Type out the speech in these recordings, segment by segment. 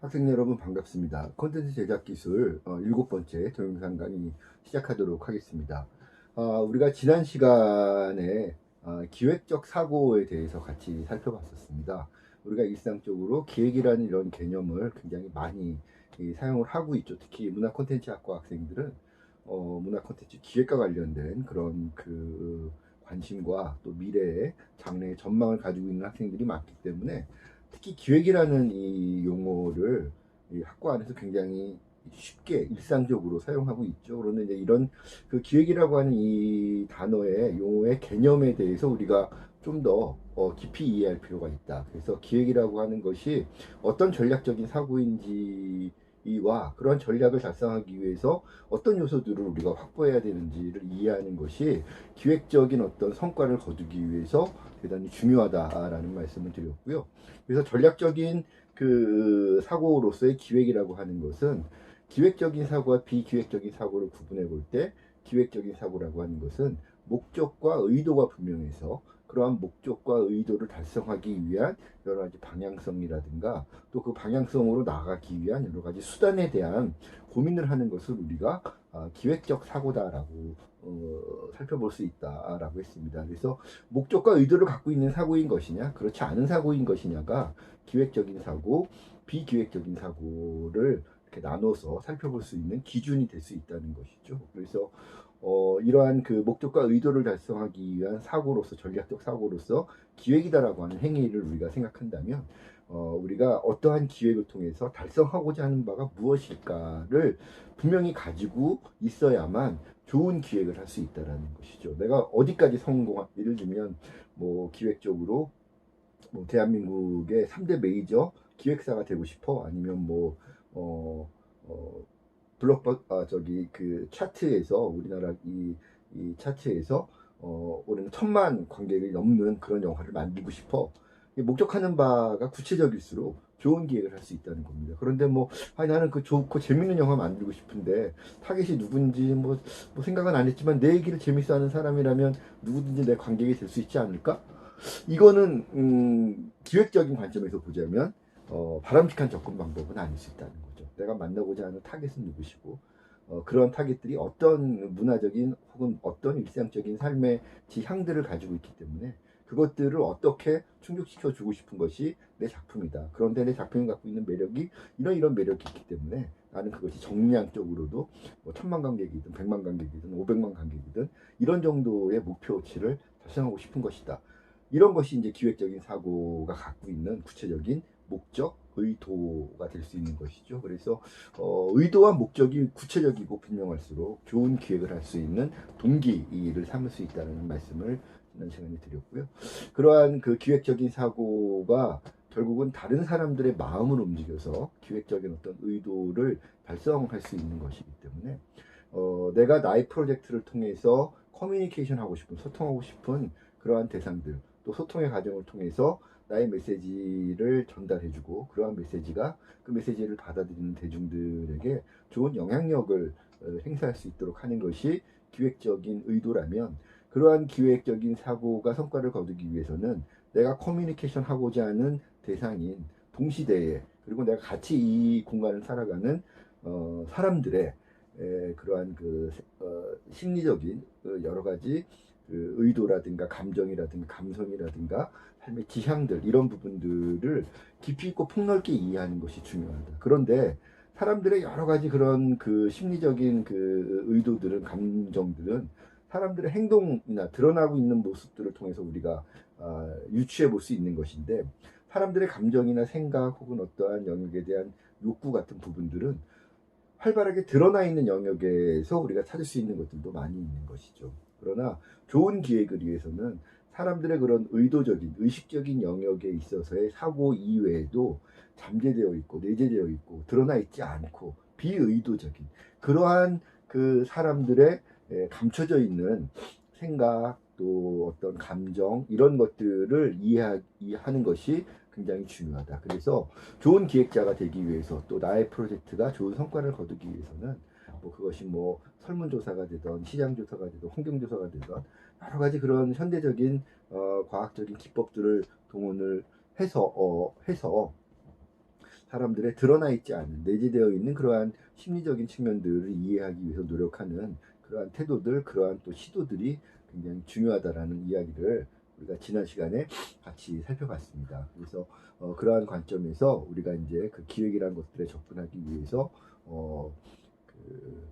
학생 여러분 반갑습니다. 콘텐츠 제작 기술 7번째 동영상 강의 시작하도록 하겠습니다. 우리가 지난 시간에 기획적 사고에 대해서 같이 살펴봤었습니다. 우리가 일상적으로 기획이라는 이런 개념을 굉장히 많이 사용을 하고 있죠. 특히 문화 콘텐츠 학과 학생들은 문화 콘텐츠 기획과 관련된 그런 그 관심과 또 미래의 장래의 전망을 가지고 있는 학생들이 많기 때문에 특히 기획이라는 이 용어를 이 학과 안에서 굉장히 쉽게 일상적으로 사용하고 있죠. 그런데 이제 이런 그 기획이라고 하는 이 단어의 용어의 개념에 대해서 우리가 좀 더 깊이 이해할 필요가 있다. 그래서 기획이라고 하는 것이 어떤 전략적인 사고인지와 그런 전략을 달성하기 위해서 어떤 요소들을 우리가 확보해야 되는지를 이해하는 것이 기획적인 어떤 성과를 거두기 위해서 대단히 중요하다라는 말씀을 드렸고요. 그래서 전략적인 그 사고로서의 기획이라고 하는 것은 기획적인 사고와 비기획적인 사고를 구분해 볼 때 기획적인 사고라고 하는 것은 목적과 의도가 분명해서 그러한 목적과 의도를 달성하기 위한 여러 가지 방향성이라든가 또 그 방향성으로 나아가기 위한 여러 가지 수단에 대한 고민을 하는 것을 우리가 기획적 사고다라고 살펴볼 수 있다라고 했습니다. 그래서 목적과 의도를 갖고 있는 사고인 것이냐, 그렇지 않은 사고인 것이냐가 기획적인 사고, 비기획적인 사고를 이렇게 나눠서 살펴볼 수 있는 기준이 될 수 있다는 것이죠. 그래서 이러한 그 목적과 의도를 달성하기 위한 사고로서 전략적 사고로서 기획이다라고 하는 행위를 우리가 생각한다면 우리가 어떠한 기획을 통해서 달성하고자 하는 바가 무엇일까를 분명히 가지고 있어야만 좋은 기획을 할 수 있다라는 것이죠. 내가 어디까지 성공한 예를 들면 뭐 기획적으로 뭐 대한민국의 3대 메이저 기획사가 되고 싶어 아니면 뭐 어, 저기 그 차트에서 우리나라 이 차트에서 올해는 1,000만 관객을 넘는 그런 영화를 만들고 싶어. 목적하는 바가 구체적일수록 좋은 기획을 할 수 있다는 겁니다. 그런데 뭐 나는 그 좋고 재밌는 영화 만들고 싶은데 타겟이 누군지 뭐 생각은 안 했지만 내 얘기를 재밌어하는 사람이라면 누구든지 내 관객이 될 수 있지 않을까? 이거는 기획적인 관점에서 보자면 바람직한 접근 방법은 아닐 수 있다는 거죠. 내가 만나고자 하는 타겟은 누구시고 그런 타겟들이 어떤 문화적인 혹은 어떤 일상적인 삶의 지향들을 가지고 있기 때문에 그것들을 어떻게 충족시켜 주고 싶은 것이 내 작품이다. 그런데 내 작품이 갖고 있는 매력이 이런 매력이 있기 때문에 나는 그것이 정량적으로도 뭐 1,000만 관객이든 100만 관객이든 500만 관객이든 이런 정도의 목표치를 달성하고 싶은 것이다. 이런 것이 이제 기획적인 사고가 갖고 있는 구체적인 목적, 의도가 될 수 있는 것이죠. 그래서 의도와 목적이 구체적이고 분명할수록 좋은 기획을 할 수 있는 동기를 삼을 수 있다는 말씀을 지난 시간에 드렸고요. 그러한 그 기획적인 사고가 결국은 다른 사람들의 마음을 움직여서 기획적인 어떤 의도를 달성할 수 있는 것이기 때문에 내가 나의 프로젝트를 통해서 커뮤니케이션 하고 싶은, 소통하고 싶은 그러한 대상들, 또 소통의 과정을 통해서 나의 메시지를 전달해주고 그러한 메시지가 그 메시지를 받아들이는 대중들에게 좋은 영향력을 행사할 수 있도록 하는 것이 기획적인 의도라면 그러한 기획적인 사고가 성과를 거두기 위해서는 내가 커뮤니케이션 하고자 하는 대상인 동시대에 그리고 내가 같이 이 공간을 살아가는 사람들의 그러한 그 심리적인 여러 가지 그 의도라든가 감정이라든가 감성이라든가 삶의 지향들 이런 부분들을 깊이 있고 폭넓게 이해하는 것이 중요하다. 그런데 사람들의 여러 가지 그런 그 심리적인 그 의도들은 감정들은 사람들의 행동이나 드러나고 있는 모습들을 통해서 우리가 유추해 볼 수 있는 것인데 사람들의 감정이나 생각 혹은 어떠한 영역에 대한 욕구 같은 부분들은 활발하게 드러나 있는 영역에서 우리가 찾을 수 있는 것들도 많이 있는 것이죠. 그러나 좋은 기획을 위해서는 사람들의 그런 의도적인, 의식적인 영역에 있어서의 사고 이외에도 잠재되어 있고, 내재되어 있고, 드러나 있지 않고, 비의도적인, 그러한 그 사람들의 감춰져 있는 생각, 또 어떤 감정, 이런 것들을 이해하는 것이 굉장히 중요하다. 그래서 좋은 기획자가 되기 위해서 또 나의 프로젝트가 좋은 성과를 거두기 위해서는 뭐 그것이 뭐 설문조사가 되던 시장조사가 되던 환경조사가 되던 여러 가지 그런 현대적인 과학적인 기법들을 동원을 해서 사람들의 드러나 있지 않은 내재되어 있는 그러한 심리적인 측면들을 이해하기 위해서 노력하는 그러한 태도들, 그러한 또 시도들이 굉장히 중요하다라는 이야기를 우리가 지난 시간에 같이 살펴봤습니다. 그래서 그러한 관점에서 우리가 이제 그 기획이라는 것들에 접근하기 위해서 그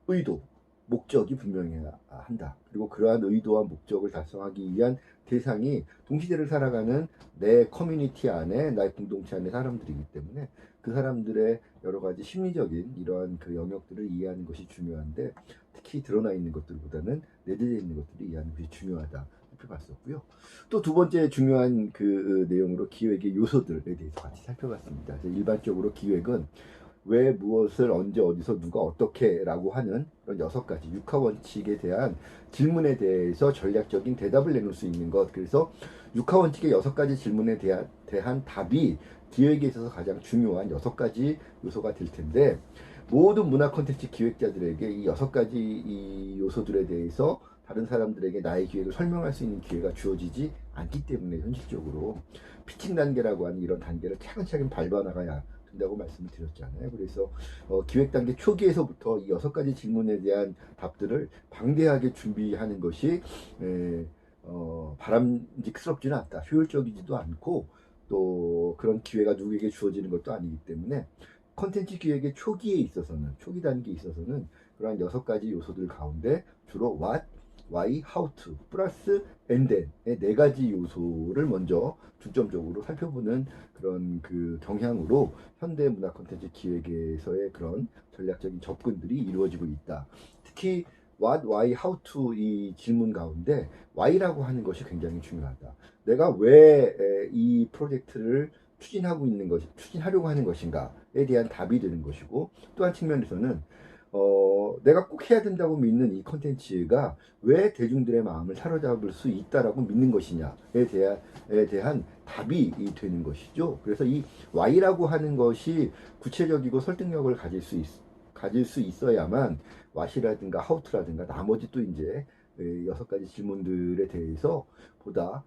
의도, 목적이 분명해야 한다. 그리고 그러한 의도와 목적을 달성하기 위한 대상이 동시대를 살아가는 내 커뮤니티 안에, 나의 공동체 안에 사람들이기 때문에 그 사람들의 여러 가지 심리적인 이러한 그 영역들을 이해하는 것이 중요한데, 특히 드러나 있는 것들보다는 내재되어 있는 것들을 이해하는 것이 중요하다. 살펴봤었고요. 또 두 번째 중요한 그 내용으로 기획의 요소들에 대해서 같이 살펴봤습니다. 일반적으로 기획은 왜, 무엇을, 언제, 어디서, 누가, 어떻게 라고 하는 그런 6가지 육하원칙에 대한 질문에 대해서 전략적인 대답을 내놓을 수 있는 것. 그래서 육하원칙의 6가지 질문에 대한 답이 기획에 있어서 가장 중요한 6가지 요소가 될 텐데, 모든 문화 콘텐츠 기획자들에게 이 6가지 이 요소들에 대해서 다른 사람들에게 나의 기획을 설명할 수 있는 기회가 주어지지 않기 때문에 현실적으로 피칭 단계라고 하는 이런 단계를 차근차근 밟아 나가야 된다고 말씀을 드렸잖아요. 그래서 기획 단계 초기에서부터 이 6가지 질문에 대한 답들을 방대하게 준비하는 것이 바람직스럽지는 않다. 효율적이지도 않고 또 그런 기회가 누구에게 주어지는 것도 아니기 때문에 콘텐츠 기획의 초기에 있어서는, 초기 단계에 있어서는 그러한 6가지 요소들 가운데 주로 what, why, how to 플러스 and then의 4가지 요소를 먼저 중점적으로 살펴보는 그런 그 경향으로 현대 문화 콘텐츠 기획에서의 그런 전략적인 접근들이 이루어지고 있다. 특히 what, why, how to 이 질문 가운데 why라고 하는 것이 굉장히 중요하다. 내가 왜 이 프로젝트를 추진하려고 하는 것인가에 대한 답이 되는 것이고, 또 한 측면에서는 내가 꼭 해야 된다고 믿는 이 컨텐츠가 왜 대중들의 마음을 사로잡을 수 있다라고 믿는 것이냐에 대한 답이 되는 것이죠. 그래서 이 Y라고 하는 것이 구체적이고 설득력을 가질 수 있어야만 what이라든가 how라든가 나머지 또 이제 6가지 질문들에 대해서 보다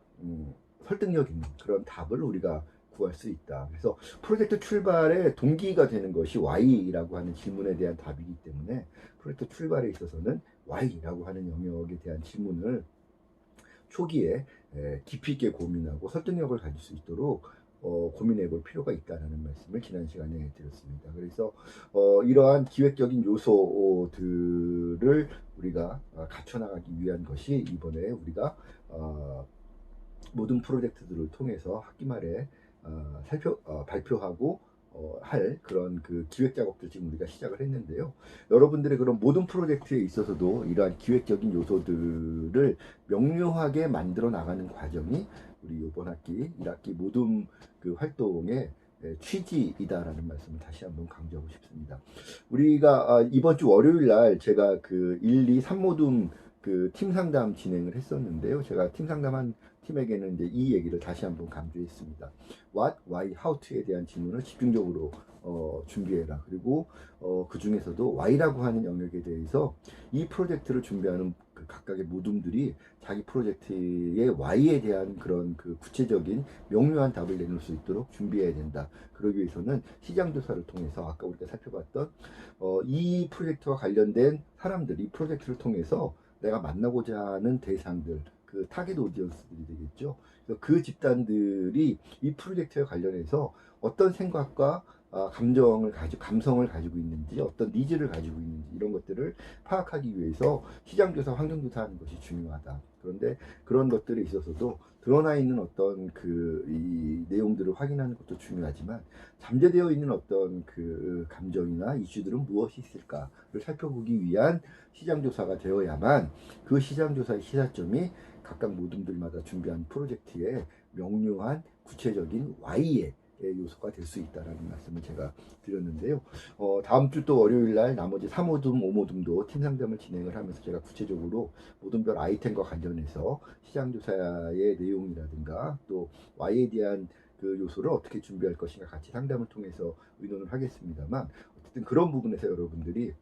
설득력 있는 그런 답을 우리가 구할 수 있다. 그래서 프로젝트 출발의 동기가 되는 것이 Y라고 하는 질문에 대한 답이기 때문에 프로젝트 출발에 있어서는 Y라고 하는 영역에 대한 질문을 초기에 깊이 있게 고민하고 설득력을 가질 수 있도록 고민해 볼 필요가 있다는 말씀을 지난 시간에 드렸습니다. 그래서 이러한 기획적인 요소들을 우리가 갖춰나가기 위한 것이 이번에 우리가 모든 프로젝트들을 통해서 학기 말에 발표하고 할 그런 그 기획 작업들 지금 우리가 시작을 했는데요. 여러분들의 그런 모든 프로젝트에 있어서도 이러한 기획적인 요소들을 명료하게 만들어 나가는 과정이 우리 이번 학기 1학기 모든 그 활동의 취지이다라는 말씀을 다시 한번 강조하고 싶습니다. 우리가 이번 주 월요일 날 제가 그 1, 2, 3모둠 그 팀 상담 진행을 했었는데요. 제가 팀 상담한 팀에게는 이제 이 얘기를 다시 한번 강조했습니다. What, why, how to에 대한 질문을 집중적으로 준비해라. 그리고 그 중에서도 why라고 하는 영역에 대해서 이 프로젝트를 준비하는 그 각각의 모둠들이 자기 프로젝트의 why에 대한 그런 그 구체적인 명료한 답을 내놓을 수 있도록 준비해야 된다. 그러기 위해서는 시장 조사를 통해서 아까 우리가 살펴봤던 이 프로젝트와 관련된 사람들, 이 프로젝트를 통해서 내가 만나고자 하는 대상들, 그 타겟 오디언스들이 되겠죠. 그래서 그 집단들이 이 프로젝트에 관련해서 어떤 생각과 감성을 가지고 있는지, 어떤 니즈를 가지고 있는지 이런 것들을 파악하기 위해서 시장조사, 환경조사하는 것이 중요하다. 그런데 그런 것들에 있어서도 드러나 있는 어떤 이 내용들을 확인하는 것도 중요하지만 잠재되어 있는 어떤 그 감정이나 이슈들은 무엇이 있을까를 살펴보기 위한 시장조사가 되어야만 그 시장조사의 시사점이 각각 모둠들마다 준비한 프로젝트의 명료한 구체적인 Y의 요소가 될 수 있다라는 말씀을 제가 드렸는데요. 다음 주 또 월요일 날 나머지 3모둠, 5모둠도 팀 상담을 진행을 하면서 제가 구체적으로 모둠별 아이템과 관련해서 시장조사의 내용이라든가 또 Y에 대한 그 요소를 어떻게 준비할 것인가 같이 상담을 통해서 의논을 하겠습니다만, 어쨌든 그런 부분에서 여러분들이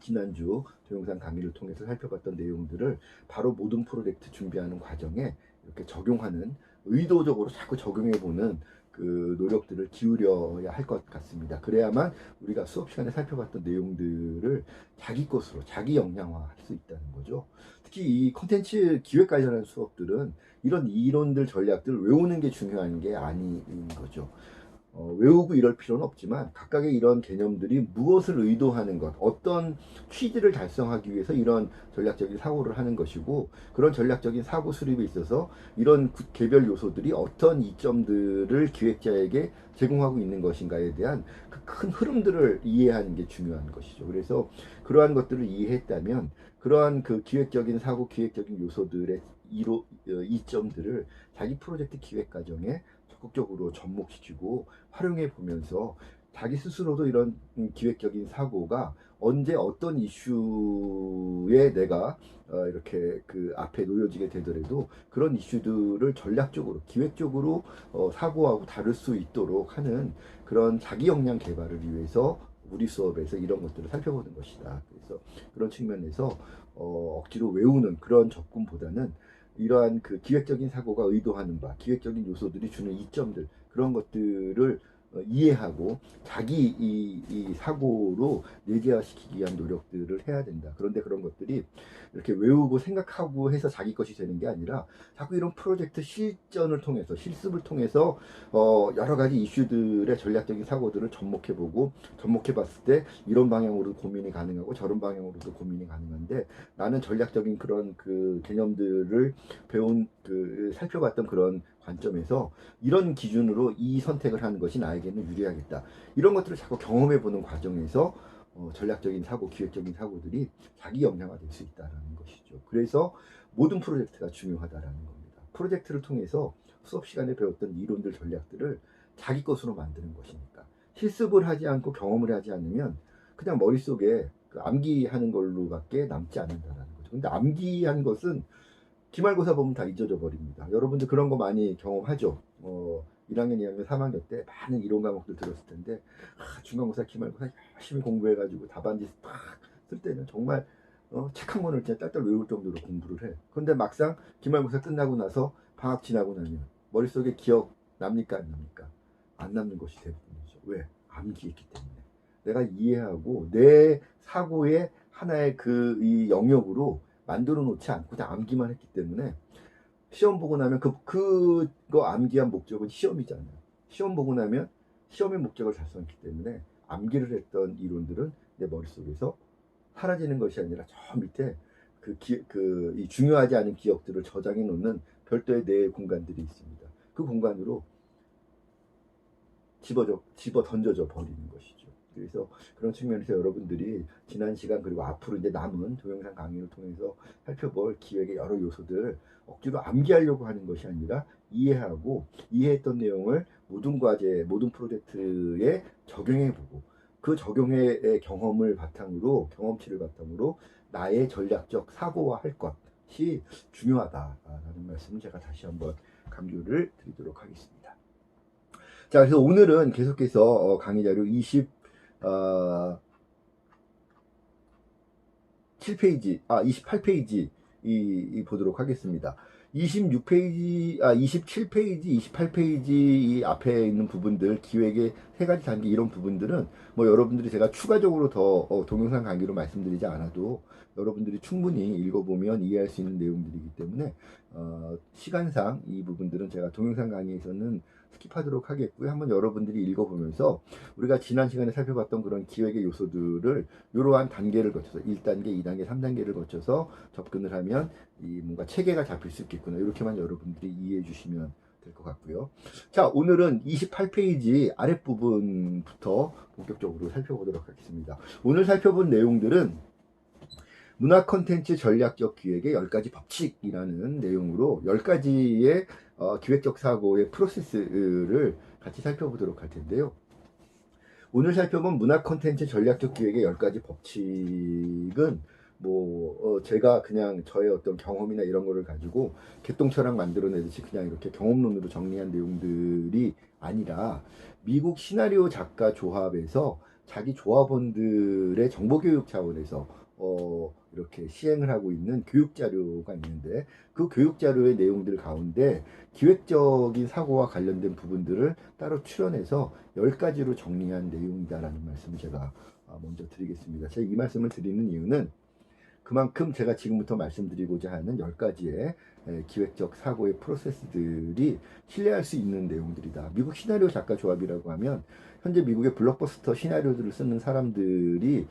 지난주 동영상 강의를 통해서 살펴봤던 내용들을 바로 모든 프로젝트 준비하는 과정에 이렇게 적용하는, 의도적으로 자꾸 적용해보는 그 노력들을 기울여야 할 것 같습니다. 그래야만 우리가 수업 시간에 살펴봤던 내용들을 자기 것으로 자기 역량화할 수 있다는 거죠. 특히 이 콘텐츠 기획 관련한 수업들은 이런 이론들 전략들을 외우는 게 중요한 게 아닌 거죠. 외우고 이럴 필요는 없지만 각각의 이런 개념들이 무엇을 의도하는 것, 어떤 취지를 달성하기 위해서 이런 전략적인 사고를 하는 것이고, 그런 전략적인 사고 수립에 있어서 이런 개별 요소들이 어떤 이점들을 기획자에게 제공하고 있는 것인가에 대한 그 큰 흐름들을 이해하는 게 중요한 것이죠. 그래서 그러한 것들을 이해했다면 그러한 그 기획적인 사고, 기획적인 요소들의 이점들을 자기 프로젝트 기획 과정에 적극적으로 접목시키고 활용해 보면서 자기 스스로도 이런 기획적인 사고가 언제 어떤 이슈에 내가 이렇게 그 앞에 놓여지게 되더라도 그런 이슈들을 전략적으로 기획적으로 사고하고 다룰 수 있도록 하는 그런 자기 역량 개발을 위해서 우리 수업에서 이런 것들을 살펴보는 것이다. 그래서 그런 측면에서 억지로 외우는 그런 접근보다는 이러한 그 기획적인 사고가 의도하는 바, 기획적인 요소들이 주는 이점들, 그런 것들을 이해하고 자기 이 사고로 내재화시키기 위한 노력들을 해야 된다. 그런데 그런 것들이 이렇게 외우고 생각하고 해서 자기 것이 되는 게 아니라 자꾸 이런 프로젝트 실전을 통해서 실습을 통해서 여러 가지 이슈들의 전략적인 사고들을 접목해보고 접목해봤을 때 이런 방향으로 고민이 가능하고 저런 방향으로도 고민이 가능한데 나는 전략적인 그런 그 개념들을 배운 그 살펴봤던 그런 관점에서 이런 기준으로 이 선택을 하는 것이 나에게는 유리하겠다. 이런 것들을 자꾸 경험해보는 과정에서 전략적인 사고, 기획적인 사고들이 자기 역량화될 수 있다는 것이죠. 그래서 모든 프로젝트가 중요하다라는 겁니다. 프로젝트를 통해서 수업 시간에 배웠던 이론들, 전략들을 자기 것으로 만드는 것이니까. 실습을 하지 않고 경험을 하지 않으면 그냥 머릿속에 그 암기하는 걸로밖에 남지 않는다라는 거죠. 근데 암기한 것은 기말고사 보면 다 잊어져 버립니다. 여러분들 그런 거 많이 경험하죠. 1학년, 2학년, 3학년 때 많은 이론 과목들 들었을 텐데 중간고사, 기말고사 열심히 공부해가지고 답안지 딱 쓸 때는 정말 책 한 권을 진짜 딸딸 외울 정도로 공부를 해. 그런데 막상 기말고사 끝나고 나서 방학 지나고 나면 머릿속에 기억 납니까 안 납니까? 안 남는 것이 대부분이죠. 왜? 암기했기 때문에. 내가 이해하고 내 사고의 하나의 그 이 영역으로 만들어 놓지 않고 그냥 암기만 했기 때문에 시험 보고 나면 그거 암기한 목적은 시험이잖아요. 시험 보고 나면 시험의 목적을 달성했기 때문에 암기를 했던 이론들은 내 머릿속에서 사라지는 것이 아니라 저 밑에 이 중요하지 않은 기억들을 저장해 놓는 별도의 내 공간들이 있습니다. 그 공간으로 집어 던져져 버리는 것이죠. 그래서 그런 측면에서 여러분들이 지난 시간 그리고 앞으로 이제 남은 동영상 강의를 통해서 살펴볼 기획의 여러 요소들 억지로 암기하려고 하는 것이 아니라 이해하고 이해했던 내용을 모든 과제, 모든 프로젝트에 적용해보고 그 적용의 경험을 바탕으로 경험치를 바탕으로 나의 전략적 사고화할 것이 중요하다라는 말씀을 제가 다시 한번 강조를 드리도록 하겠습니다. 자, 그래서 오늘은 계속해서 강의 자료 28페이지 보도록 하겠습니다. 27페이지, 28페이지 이 앞에 있는 부분들, 기획의 세 가지 단계 이런 부분들은 뭐 여러분들이 제가 추가적으로 더 동영상 강의로 말씀드리지 않아도 여러분들이 충분히 읽어보면 이해할 수 있는 내용들이기 때문에 시간상 이 부분들은 제가 동영상 강의에서는 스킵하도록 하겠고요. 한번 여러분들이 읽어보면서 우리가 지난 시간에 살펴봤던 그런 기획의 요소들을 이러한 단계를 거쳐서 1단계, 2단계, 3단계를 거쳐서 접근을 하면 이 뭔가 체계가 잡힐 수 있겠구나. 이렇게만 여러분들이 이해해 주시면 될 것 같고요. 자, 오늘은 28페이지 아랫부분부터 본격적으로 살펴보도록 하겠습니다. 오늘 살펴본 내용들은 문화 콘텐츠 전략적 기획의 10가지 법칙이라는 내용으로 10가지의 기획적 사고의 프로세스를 같이 살펴보도록 할 텐데요. 오늘 살펴본 문화 콘텐츠 전략적 기획의 10가지 법칙은 제가 그냥 저의 어떤 경험이나 이런 거를 가지고 개똥철학 만들어내듯이 그냥 이렇게 경험론으로 정리한 내용들이 아니라 미국 시나리오 작가 조합에서 자기 조합원들의 정보교육 차원에서 이렇게 시행을 하고 있는 교육 자료가 있는데, 그 교육 자료의 내용들 가운데 기획적인 사고와 관련된 부분들을 따로 추려내서 10가지로 정리한 내용이다라는 말씀을 제가 먼저 드리겠습니다. 제가 이 말씀을 드리는 이유는 그만큼 제가 지금부터 말씀드리고자 하는 10가지의 기획적 사고의 프로세스들이 신뢰할 수 있는 내용들이다. 미국 시나리오 작가 조합이라고 하면 현재 미국의 블록버스터 시나리오들을 쓰는 사람들이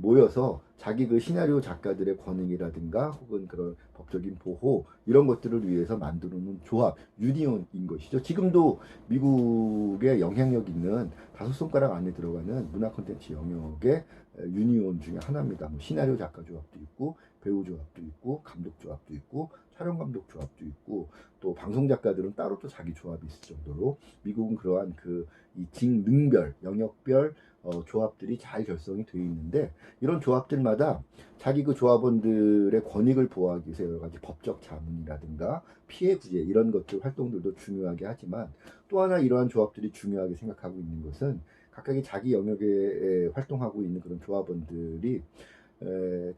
모여서 자기 그 시나리오 작가들의 권익이라든가 혹은 그런 법적인 보호 이런 것들을 위해서 만들어 놓은 조합, 유니온인 것이죠. 지금도 미국의 영향력 있는 5손가락 안에 들어가는 문화 콘텐츠 영역의 유니온 중에 하나입니다. 뭐 시나리오 작가 조합도 있고, 배우 조합도 있고, 감독 조합도 있고, 촬영 감독 조합도 있고, 또 방송 작가들은 따로 또 자기 조합이 있을 정도로 미국은 그러한 이 직능별, 영역별 조합들이 잘 결성이 되어 있는데, 이런 조합들마다 자기 그 조합원들의 권익을 보호하기 위해서 여러 가지 법적 자문이라든가 피해 구제 이런 것들 활동들도 중요하게 하지만, 또 하나 이러한 조합들이 중요하게 생각하고 있는 것은 각각의 자기 영역에 활동하고 있는 그런 조합원들이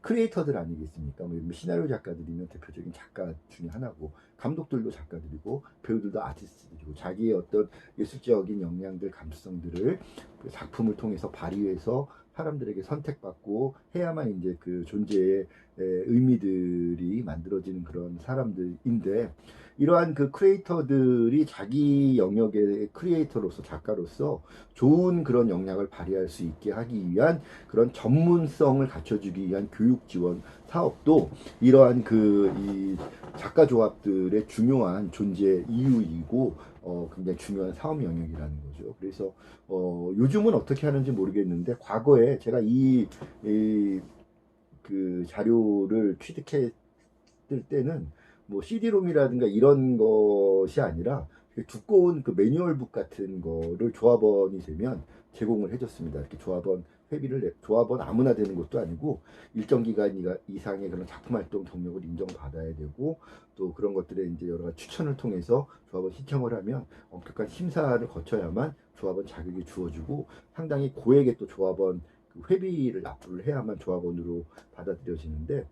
크리에이터들 아니겠습니까? 뭐 시나리오 작가들이면 대표적인 작가 중에 하나고, 감독들도 작가들이고, 배우들도 아티스트들이고, 자기의 어떤 예술적인 역량들, 감수성들을 그 작품을 통해서 발휘해서 사람들에게 선택받고 해야만 이제 그 존재의 의미들이 만들어지는 그런 사람들인데, 이러한 그 크리에이터들이 자기 영역의 크리에이터로서, 작가로서 좋은 그런 역량을 발휘할 수 있게 하기 위한 그런 전문성을 갖춰주기 위한 교육 지원 사업도 이러한 이 작가 조합들의 중요한 존재 이유이고, 굉장히 중요한 사업 영역이라는 거죠. 그래서 요즘은 어떻게 하는지 모르겠는데, 과거에 제가 그 자료를 취득했을 때는 뭐 CD롬이라든가 이런 것이 아니라 두꺼운 그 매뉴얼북 같은 거를 조합원이 되면 제공을 해줬습니다. 이렇게 조합원 회비를 조합원 아무나 되는 것도 아니고 일정 기간 이상의 그런 작품 활동 경력을 인정받아야 되고, 또 그런 것들에 이제 여러 가지 추천을 통해서 조합원 신청을 하면 엄격한 심사를 거쳐야만 조합원 자격이 주어지고, 상당히 고액의 또 조합원 그 회비를 납부를 해야만 조합원으로 받아들여지는데,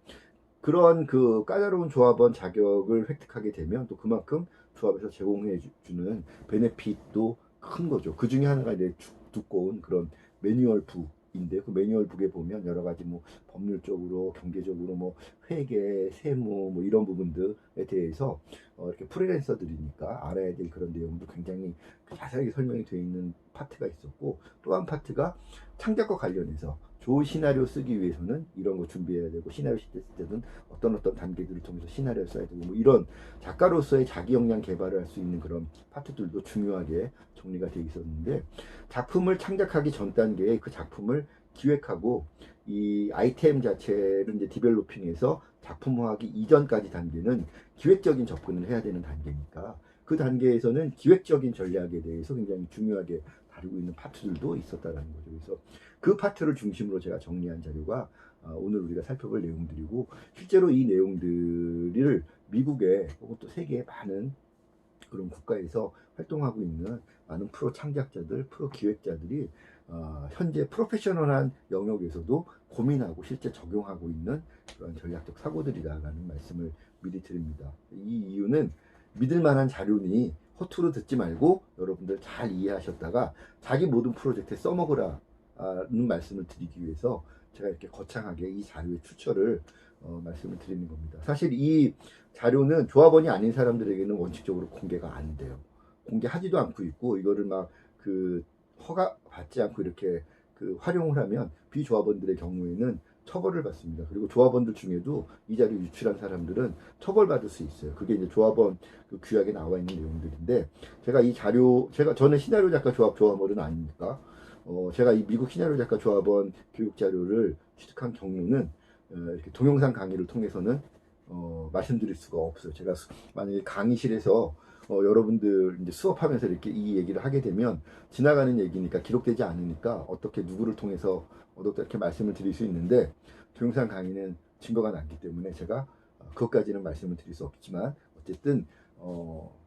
그런 그 까다로운 조합원 자격을 획득하게 되면 또 그만큼 조합에서 제공해 주는 베네핏도 큰 거죠. 그 중에 하나가 이제 두꺼운 그런 매뉴얼 북인데, 그 매뉴얼 북에 보면 여러 가지 뭐 법률적으로, 경제적으로, 뭐 회계, 세무 뭐 이런 부분들에 대해서 이렇게 프리랜서들이니까 알아야 될 그런 내용도 굉장히 자세하게 설명이 되어 있는 파트가 있었고, 또 한 파트가 창작과 관련해서 좋은 시나리오 쓰기 위해서는 이런 거 준비해야 되고, 시나리오 쓸 때는 어떤 단계들을 통해서 시나리오를 써야 되고, 뭐 이런 작가로서의 자기 역량 개발을 할 수 있는 그런 파트들도 중요하게 정리가 되어 있었는데, 작품을 창작하기 전 단계에 그 작품을 기획하고 이 아이템 자체를 이제 디벨로핑해서 작품화하기 이전까지 단계는 기획적인 접근을 해야 되는 단계니까, 그 단계에서는 기획적인 전략에 대해서 굉장히 중요하게 다루고 있는 파트들도 있었다라는 거죠. 그래서 그 파트를 중심으로 제가 정리한 자료가 오늘 우리가 살펴볼 내용들이고, 실제로 이 내용들을 미국의 혹은 또 세계의 많은 그런 국가에서 활동하고 있는 많은 프로 창작자들, 프로 기획자들이 현재 프로페셔널한 영역에서도 고민하고 실제 적용하고 있는 그런 전략적 사고들이라는 말씀을 미리 드립니다. 이 이유는 믿을 만한 자료니 허투루 듣지 말고 여러분들 잘 이해하셨다가 자기 모든 프로젝트에 써먹으라는 말씀을 드리기 위해서 제가 이렇게 거창하게 이 자료의 추천을 말씀을 드리는 겁니다. 사실 이 자료는 조합원이 아닌 사람들에게는 원칙적으로 공개가 안 돼요. 공개하지도 않고 있고, 이거를 막 그 허가 받지 않고 이렇게 그 활용을 하면 비조합원들의 경우에는 처벌을 받습니다. 그리고 조합원들 중에도 이 자료 유출한 사람들은 처벌받을 수 있어요. 그게 이제 조합원 그 규약에 나와 있는 내용들인데, 제가 이 자료, 저는 시나리오 작가 조합원은 아닙니까? 제가 이 미국 시나리오 작가 조합원 교육 자료를 취득한 경로는 이렇게 동영상 강의를 통해서는 말씀드릴 수가 없어요. 제가 만약에 강의실에서 여러분들 이제 수업하면서 이렇게 이 얘기를 하게 되면 지나가는 얘기니까 기록되지 않으니까 어떻게 누구를 통해서 어떻게 이렇게 말씀을 드릴 수 있는데, 동영상 강의는 증거가 남기 때문에 제가 그것까지는 말씀을 드릴 수 없지만, 어쨌든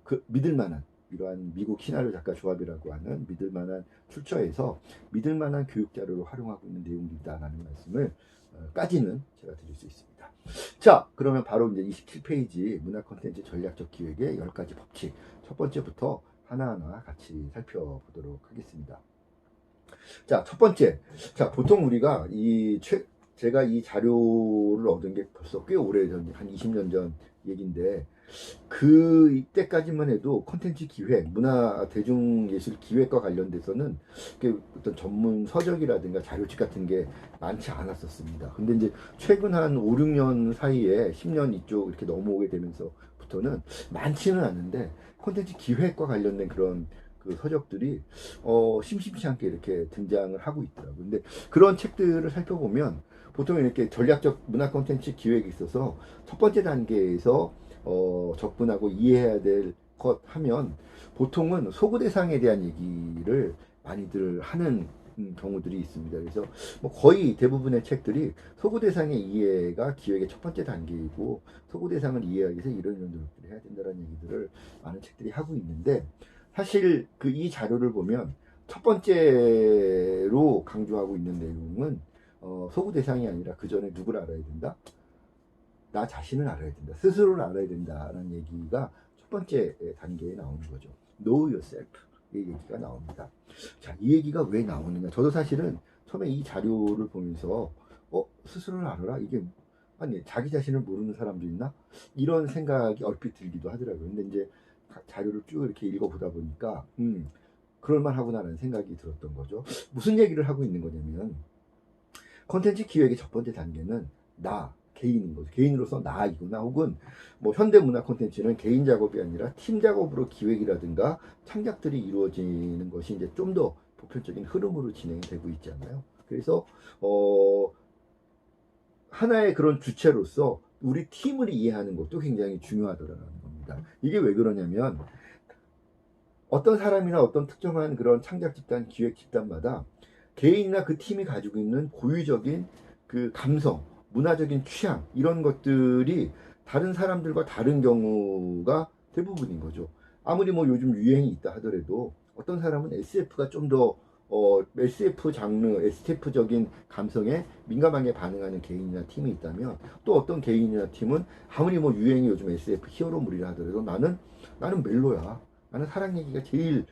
그 믿을 만한 이러한 미국 시나리오 작가 조합이라고 하는 믿을만한 출처에서 믿을만한 교육 자료로 활용하고 있는 내용이다라는 말씀을 까지는 제가 드릴 수 있습니다. 자, 그러면 바로 이제 27페이지 문화 콘텐츠 전략적 기획의 10가지 법칙 첫 번째부터 하나하나 같이 살펴보도록 하겠습니다. 자, 첫 번째. 자, 보통 우리가 제가 이 자료를 얻은 게 벌써 꽤 오래전, 한 20년 전 얘기인데, 이때까지만 해도 콘텐츠 기획, 문화 대중예술 기획과 관련돼서는 어떤 전문 서적이라든가 자료집 같은 게 많지 않았었습니다. 근데 이제 최근 한 5, 6년 사이에 10년 이쪽 이렇게 넘어오게 되면서부터는 많지는 않은데 콘텐츠 기획과 관련된 그런 그 서적들이 심심치 않게 이렇게 등장을 하고 있더라고요. 근데 그런 책들을 살펴보면 보통 이렇게 전략적 문화 콘텐츠 기획에 있어서 첫 번째 단계에서 접근하고 이해해야 될 것 하면 보통은 소구 대상에 대한 얘기를 많이들 하는 경우들이 있습니다. 그래서 뭐 거의 대부분의 책들이 소구 대상의 이해가 기획의 첫 번째 단계이고 소구 대상을 이해하기 위해서 이런 노력들을 해야 된다는 얘기들을 많은 책들이 하고 있는데 사실 이 자료를 보면 첫 번째로 강조하고 있는 내용은 소구 대상이 아니라 그 전에 누구를 알아야 된다? 나 자신을 알아야 된다. 스스로를 알아야 된다라는 얘기가 첫 번째 단계에 나오는 거죠. Know yourself. 이 얘기가 나옵니다. 자, 이 얘기가 왜 나오느냐. 저도 사실은 처음에 이 자료를 보면서 스스로를 알아라? 이게 아니 자기 자신을 모르는 사람도 있나? 이런 생각이 얼핏 들기도 하더라고요. 근데 이제 자료를 쭉 이렇게 읽어보다 보니까 그럴만하구나라는 생각이 들었던 거죠. 무슨 얘기를 하고 있는 거냐면 콘텐츠 기획의 첫 번째 단계는 나 개인인 거죠. 개인으로서 나이구나. 혹은 뭐 현대 문화 콘텐츠는 개인 작업이 아니라 팀 작업으로 기획이라든가 창작들이 이루어지는 것이 이제 좀 더 보편적인 흐름으로 진행이 되고 있지 않나요? 그래서 하나의 그런 주체로서 우리 팀을 이해하는 것도 굉장히 중요하더라는 겁니다. 이게 왜 그러냐면 어떤 사람이나 어떤 특정한 그런 창작 집단, 기획 집단마다 개인이나 그 팀이 가지고 있는 고유적인 그 감성, 문화적인 취향 이런 것들이 다른 사람들과 다른 경우가 대부분인 거죠. 아무리 뭐 요즘 유행이 있다 하더라도 어떤 사람은 SF가 좀 더 SF 장르, SF적인 감성에 민감하게 반응하는 개인이나 팀이 있다면 또 어떤 개인이나 팀은 아무리 뭐 유행이 요즘 SF 히어로물이라 하더라도 나는 멜로야. 나는 사랑 얘기가 제일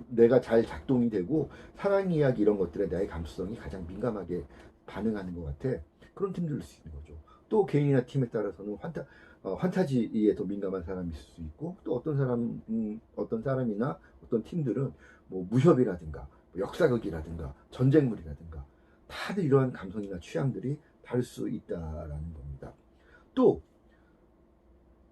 내가 잘 작동이 되고 사랑 이야기 이런 것들에 나의 감수성이 가장 민감하게 반응하는 것 같아. 그런 팀들일 수 있는 거죠. 또 개인이나 팀에 따라서는 환타지에 더 민감한 사람이 있을 수 있고 또 어떤 사람이나 어떤 팀들은 뭐 무협이라든가 뭐 역사극이라든가 전쟁물이라든가 다들 이러한 감성이나 취향들이 다를 수 있다라는 겁니다. 또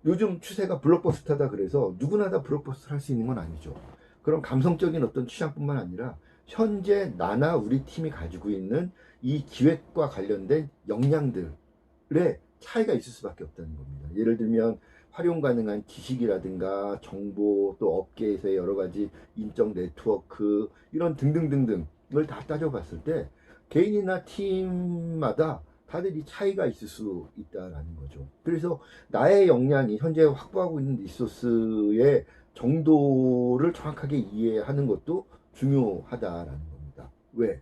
요즘 추세가 블록버스터다 그래서 누구나 다 블록버스터를 할 수 있는 건 아니죠. 그런 감성적인 어떤 취향뿐만 아니라 현재 나나 우리 팀이 가지고 있는 이 기획과 관련된 역량들의 차이가 있을 수밖에 없다는 겁니다. 예를 들면 활용 가능한 지식이라든가 정보 또 업계에서의 여러 가지 인적 네트워크 이런 등등등등을 다 따져봤을 때 개인이나 팀마다 다들 이 차이가 있을 수 있다라는 거죠. 그래서 나의 역량이 현재 확보하고 있는 리소스의 정도를 정확하게 이해하는 것도 중요하다라는 겁니다. 왜?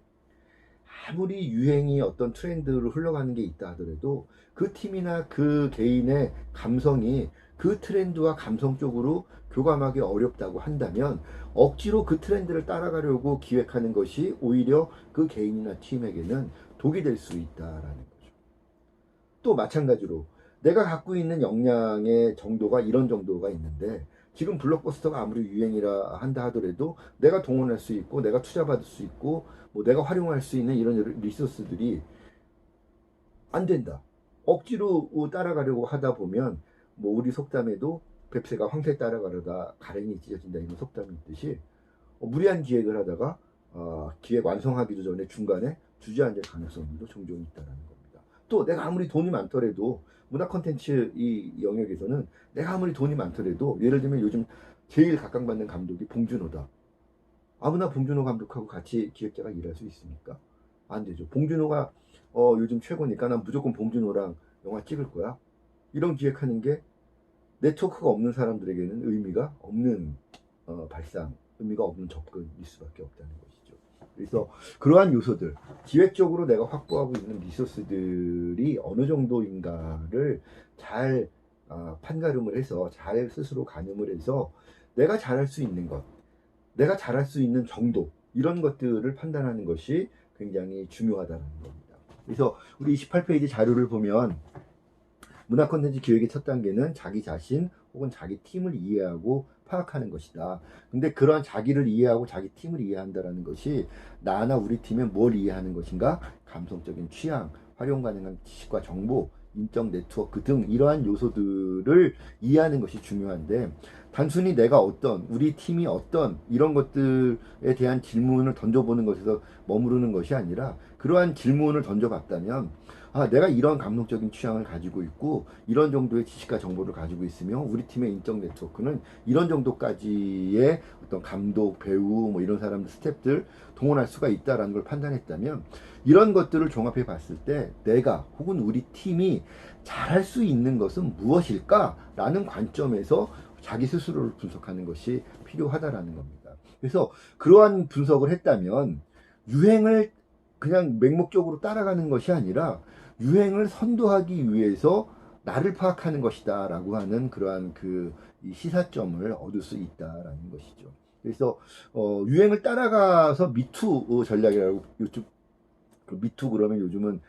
아무리 유행이 어떤 트렌드로 흘러가는 게 있다 하더라도 그 팀이나 그 개인의 감성이 그 트렌드와 감성 쪽으로 교감하기 어렵다고 한다면 억지로 그 트렌드를 따라가려고 기획하는 것이 오히려 그 개인이나 팀에게는 독이 될 수 있다라는 거죠. 또 마찬가지로 내가 갖고 있는 역량의 정도가 이런 정도가 있는데 지금 블록버스터가 아무리 유행이라 한다 하더라도 내가 동원할 수 있고 내가 투자받을 수 있고 뭐 내가 활용할 수 있는 이런 리소스들이 안 된다. 억지로 따라가려고 하다 보면 뭐 우리 속담에도 뱁새가 황새 따라가려다 가랭이 찢어진다 이런 속담이 있듯이 무리한 기획을 하다가 기획 완성하기도 전에 중간에 주저앉을 가능성도 종종 있다는 겁니다. 또 내가 아무리 돈이 많더라도 문화 콘텐츠 이 영역에서는 내가 아무리 돈이 많더라도 예를 들면 요즘 제일 각광받는 감독이 봉준호다. 아무나 봉준호 감독하고 같이 기획자가 일할 수 있습니까? 안 되죠. 봉준호가 요즘 최고니까 난 무조건 봉준호랑 영화 찍을 거야. 이런 기획하는 게 네트워크가 없는 사람들에게는 의미가 없는 발상, 의미가 없는 접근일 수밖에 없다는 것이죠. 그래서 그러한 요소들, 기획적으로 내가 확보하고 있는 리소스들이 어느 정도인가를 잘 판가름을 해서 잘 스스로 가늠을 해서 내가 잘할 수 있는 것, 내가 잘할 수 있는 정도, 이런 것들을 판단하는 것이 굉장히 중요하다는 겁니다. 그래서 우리 28페이지 자료를 보면 문화 콘텐츠 기획의 첫 단계는 자기 자신 혹은 자기 팀을 이해하고 파악하는 것이다. 근데 그러한 자기를 이해하고 자기 팀을 이해한다는 것이 나나 우리 팀에 뭘 이해하는 것인가? 감성적인 취향, 활용 가능한 지식과 정보, 인적 네트워크 등 이러한 요소들을 이해하는 것이 중요한데, 단순히 내가 어떤, 우리 팀이 어떤, 이런 것들에 대한 질문을 던져보는 것에서 머무르는 것이 아니라, 그러한 질문을 던져봤다면 내가 이런 감성적인 취향을 가지고 있고 이런 정도의 지식과 정보를 가지고 있으며 우리 팀의 인적 네트워크는 이런 정도까지의 어떤 감독, 배우 뭐 이런 사람들, 스태프들 동원할 수가 있다라는 걸 판단했다면, 이런 것들을 종합해 봤을 때 내가 혹은 우리 팀이 잘할 수 있는 것은 무엇일까라는 관점에서 자기 스스로를 분석하는 것이 필요하다라는 겁니다. 그래서 그러한 분석을 했다면 유행을 그냥 맹목적으로 따라가는 것이 아니라 유행을 선도하기 위해서 나를 파악하는 것이다 라고 하는 그러한 이 시사점을 얻을 수 있다라는 것이죠. 그래서 유행을 따라가서 미투 전략이라고, 요즘 미투 그러면 요즘은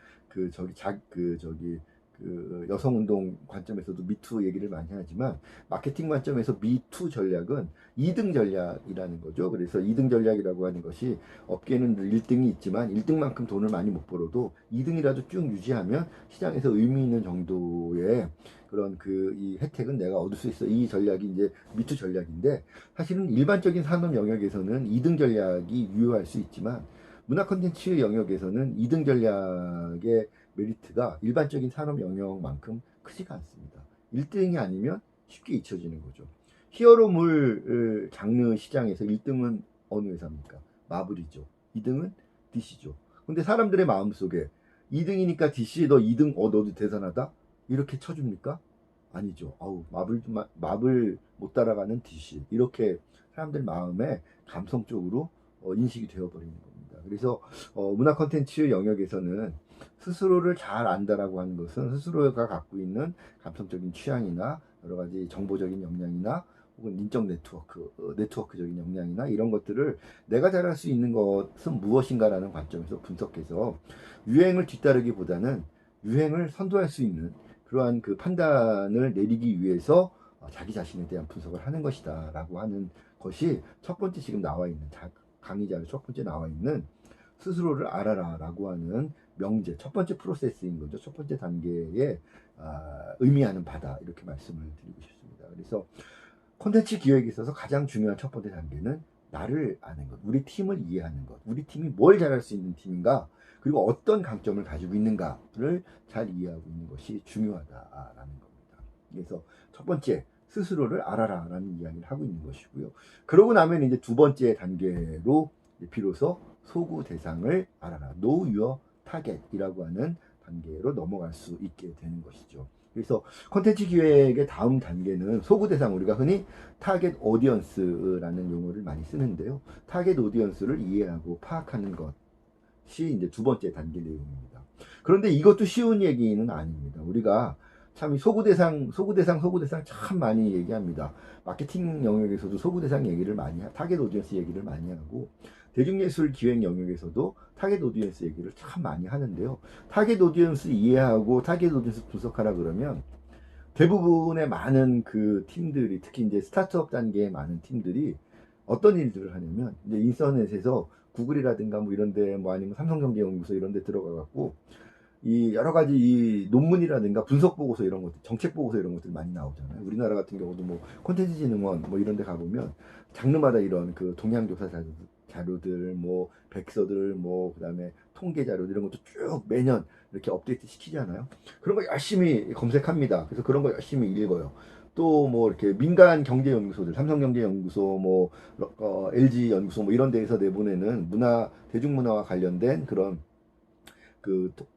여성운동 관점에서도 미투 얘기를 많이 하지만, 마케팅 관점에서 미투 전략은 2등 전략이라는 거죠. 그래서 2등 전략이라고 하는 것이 업계는 1등이 있지만 1등만큼 돈을 많이 못 벌어도 2등이라도 쭉 유지하면 시장에서 의미 있는 정도의 그런 이 혜택은 내가 얻을 수 있어. 이 전략이 이제 미투 전략인데, 사실은 일반적인 산업 영역에서는 2등 전략이 유효할 수 있지만 문화 콘텐츠 영역에서는 2등 전략의 메리트가 일반적인 산업 영역만큼 크지가 않습니다. 1등이 아니면 쉽게 잊혀지는 거죠. 히어로물 장르 시장에서 1등은 어느 회사입니까? 마블이죠. 2등은 DC죠. 근데 사람들의 마음속에 2등이니까 DC, 너 2등, 너도 대단하다? 이렇게 쳐줍니까? 아니죠. 마블 못 따라가는 DC. 이렇게 사람들 마음에 감성적으로 인식이 되어버리는 겁니다. 그래서 문화 콘텐츠 영역에서는 스스로를 잘 안다라고 하는 것은 스스로가 갖고 있는 감성적인 취향이나 여러 가지 정보적인 역량이나 혹은 인적 네트워크적인 역량이나 이런 것들을 내가 잘할 수 있는 것은 무엇인가라는 관점에서 분석해서 유행을 뒤따르기보다는 유행을 선도할 수 있는 그러한 판단을 내리기 위해서 자기 자신에 대한 분석을 하는 것이다 라고 하는 것이 첫 번째 지금 나와 있는 강의 자료 첫 번째 나와 있는 스스로를 알아라 라고 하는 명제, 첫 번째 프로세스인 거죠. 첫 번째 단계에 의미하는 바다, 이렇게 말씀을 드리고 싶습니다. 그래서 콘텐츠 기획에 있어서 가장 중요한 첫 번째 단계는 나를 아는 것, 우리 팀을 이해하는 것, 우리 팀이 뭘 잘할 수 있는 팀인가, 그리고 어떤 강점을 가지고 있는가를 잘 이해하고 있는 것이 중요하다라는 겁니다. 그래서 첫 번째, 스스로를 알아라 라는 이야기를 하고 있는 것이고요. 그러고 나면 이제 두 번째 단계로 비로소 소구 대상을 알아라, Know Your Target이라고 하는 단계로 넘어갈 수 있게 되는 것이죠. 그래서 콘텐츠 기획의 다음 단계는 소구 대상, 우리가 흔히 타겟 오디언스라는 용어를 많이 쓰는데요. 타겟 오디언스를 이해하고 파악하는 것이 이제 두 번째 단계 내용입니다. 그런데 이것도 쉬운 얘기는 아닙니다. 우리가 참 소구 대상 참 많이 얘기합니다. 마케팅 영역에서도 소구 대상 얘기를 타겟 오디언스 얘기를 많이 하고, 대중예술 기획 영역에서도 타겟 오디언스 얘기를 참 많이 하는데요. 타겟 오디언스 이해하고 타겟 오디언스 분석하라 그러면 대부분의 많은 팀들이, 특히 이제 스타트업 단계의 많은 팀들이 어떤 일들을 하냐면, 이제 인터넷에서 구글이라든가 뭐 이런데, 뭐 아니면 삼성경제연구소 이런데 들어가 갖고 이 여러 가지 이 논문이라든가 분석 보고서 이런 것들, 정책 보고서 이런 것들이 많이 나오잖아요. 우리나라 같은 경우도 뭐 콘텐츠진흥원 뭐 이런 데 가보면 장르마다 이런 동향조사 자료들, 뭐 백서들, 뭐 그다음에 통계 자료 이런 것도 쭉 매년 이렇게 업데이트 시키잖아요. 그런 거 열심히 검색합니다. 그래서 그런 거 열심히 읽어요. 또 뭐 이렇게 민간 경제연구소들, 삼성경제연구소, 뭐 LG연구소 뭐 이런 데에서 내보내는 대중문화와 관련된 그런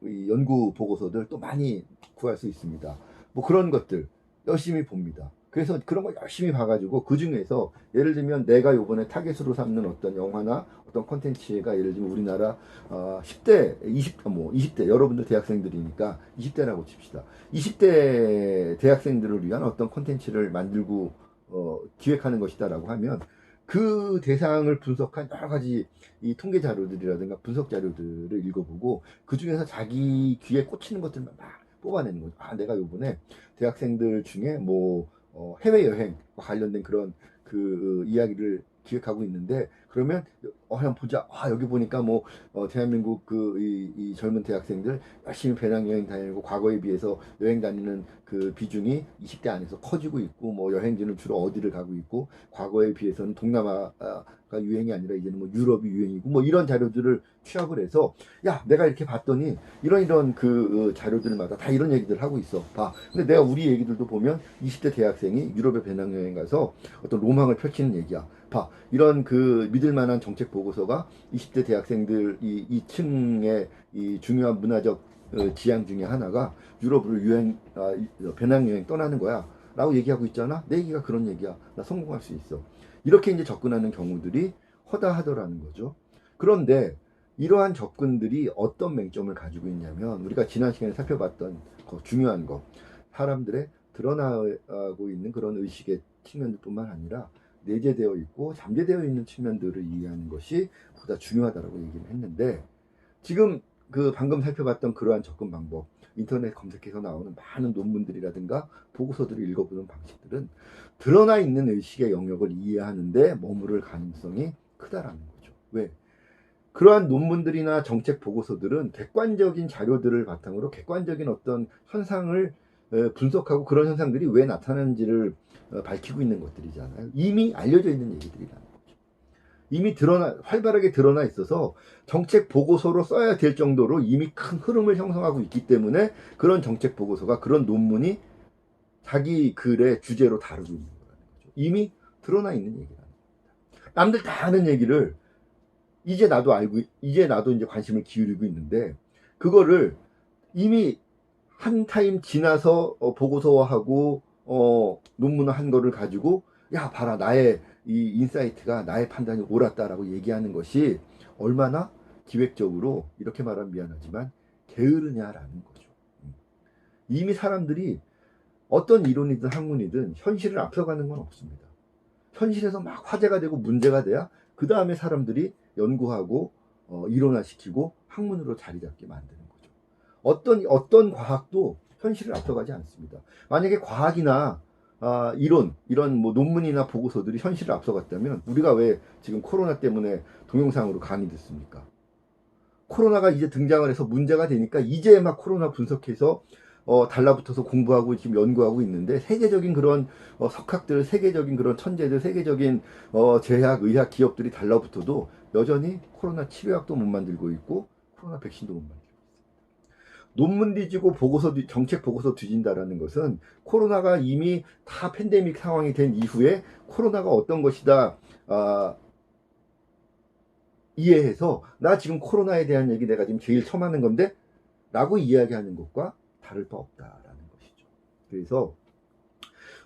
이 연구 보고서들 또 많이 구할 수 있습니다. 뭐 그런 것들 열심히 봅니다. 그래서 그런 거 열심히 봐가지고 그 중에서 예를 들면 내가 요번에 타겟으로 삼는 어떤 영화나 어떤 콘텐츠가 예를 들면 우리나라 10대, 20대 여러분들 대학생들이니까 20대라고 칩시다. 20대 대학생들을 위한 어떤 콘텐츠를 만들고 기획하는 것이다라고 하면 그 대상을 분석한 여러 가지 이 통계 자료들이라든가 분석 자료들을 읽어보고 그 중에서 자기 귀에 꽂히는 것들만 막 뽑아내는 거죠. 아, 내가 요번에 대학생들 중에 뭐 해외여행과 관련된 그런 그 이야기를 기획하고 있는데 그러면 한번 보자. 아, 여기 보니까 뭐 대한민국 이 젊은 대학생들 열심히 배낭여행 다니고 과거에 비해서 여행 다니는 그 비중이 20대 안에서 커지고 있고 뭐 여행지는 주로 어디를 가고 있고 과거에 비해서는 동남아가 유행이 아니라 이제는 뭐 유럽이 유행이고 뭐 이런 자료들을 취합을 해서 야, 내가 이렇게 봤더니 이런 그 자료들마다 다 이런 얘기들 하고 있어. 봐. 근데 내가 우리 얘기들도 보면 20대 대학생이 유럽에 배낭여행 가서 어떤 로망을 펼치는 얘기야. 봐. 이런 그 믿을 만한 정책 보고서가 20대 대학생들 이 층의 이 중요한 문화적 지향 중에 하나가 유럽으로 배낭여행 떠나는 거야. 라고 얘기하고 있잖아. 내 얘기가 그런 얘기야. 나 성공할 수 있어. 이렇게 이제 접근하는 경우들이 허다하더라는 거죠. 그런데 이러한 접근들이 어떤 맹점을 가지고 있냐면 우리가 지난 시간에 살펴봤던 중요한 거 사람들의 드러나고 있는 그런 의식의 측면뿐만 아니라 내재되어 있고 잠재되어 있는 측면들을 이해하는 것이 보다 중요하다고 얘기를 했는데 지금 그 방금 살펴봤던 그러한 접근 방법 인터넷 검색해서 나오는 많은 논문들이라든가 보고서들을 읽어보는 방식들은 드러나 있는 의식의 영역을 이해하는데 머무를 가능성이 크다라는 거죠. 왜? 그러한 논문들이나 정책 보고서들은 객관적인 자료들을 바탕으로 객관적인 어떤 현상을 분석하고 그런 현상들이 왜 나타나는지를 밝히고 있는 것들이잖아요. 이미 알려져 있는 얘기들이라는 거죠. 이미 활발하게 드러나 있어서 정책 보고서로 써야 될 정도로 이미 큰 흐름을 형성하고 있기 때문에 그런 정책 보고서가 그런 논문이 자기 글의 주제로 다루고 있는 거라는 거죠. 이미 드러나 있는 얘기라는 겁니다. 남들 다 아는 얘기를 이제 나도 이제 관심을 기울이고 있는데 그거를 이미 한 타임 지나서 보고서화하고 논문을 한 거를 가지고 야 봐라 나의 이 인사이트가 나의 판단이 옳았다라고 얘기하는 것이 얼마나 기획적으로 이렇게 말하면 미안하지만 게으르냐라는 거죠. 이미 사람들이 어떤 이론이든 학문이든 현실을 앞서가는 건 없습니다. 현실에서 막 화제가 되고 문제가 돼야 그 다음에 사람들이 연구하고 이론화시키고 학문으로 자리 잡게 만드는 거죠. 어떤 과학도 현실을 앞서가지 않습니다. 만약에 과학이나 이런 뭐 논문이나 보고서들이 현실을 앞서갔다면 우리가 왜 지금 코로나 때문에 동영상으로 강의 듣습니까? 코로나가 이제 등장을 해서 문제가 되니까 이제 막 코로나 분석해서 달라붙어서 공부하고 지금 연구하고 있는데 세계적인 그런 석학들, 세계적인 그런 천재들, 세계적인 제약, 의학 기업들이 달라붙어도 여전히 코로나 치료약도 못 만들고 있고 코로나 백신도 못 만들고 있습니다. 논문 뒤지고 정책 보고서 뒤진다라는 것은 코로나가 이미 다 팬데믹 상황이 된 이후에 코로나가 어떤 것이다 이해해서 나 지금 코로나에 대한 얘기 내가 지금 제일 처음 하는 건데 라고 이야기하는 것과 다를 바 없다라는 것이죠. 그래서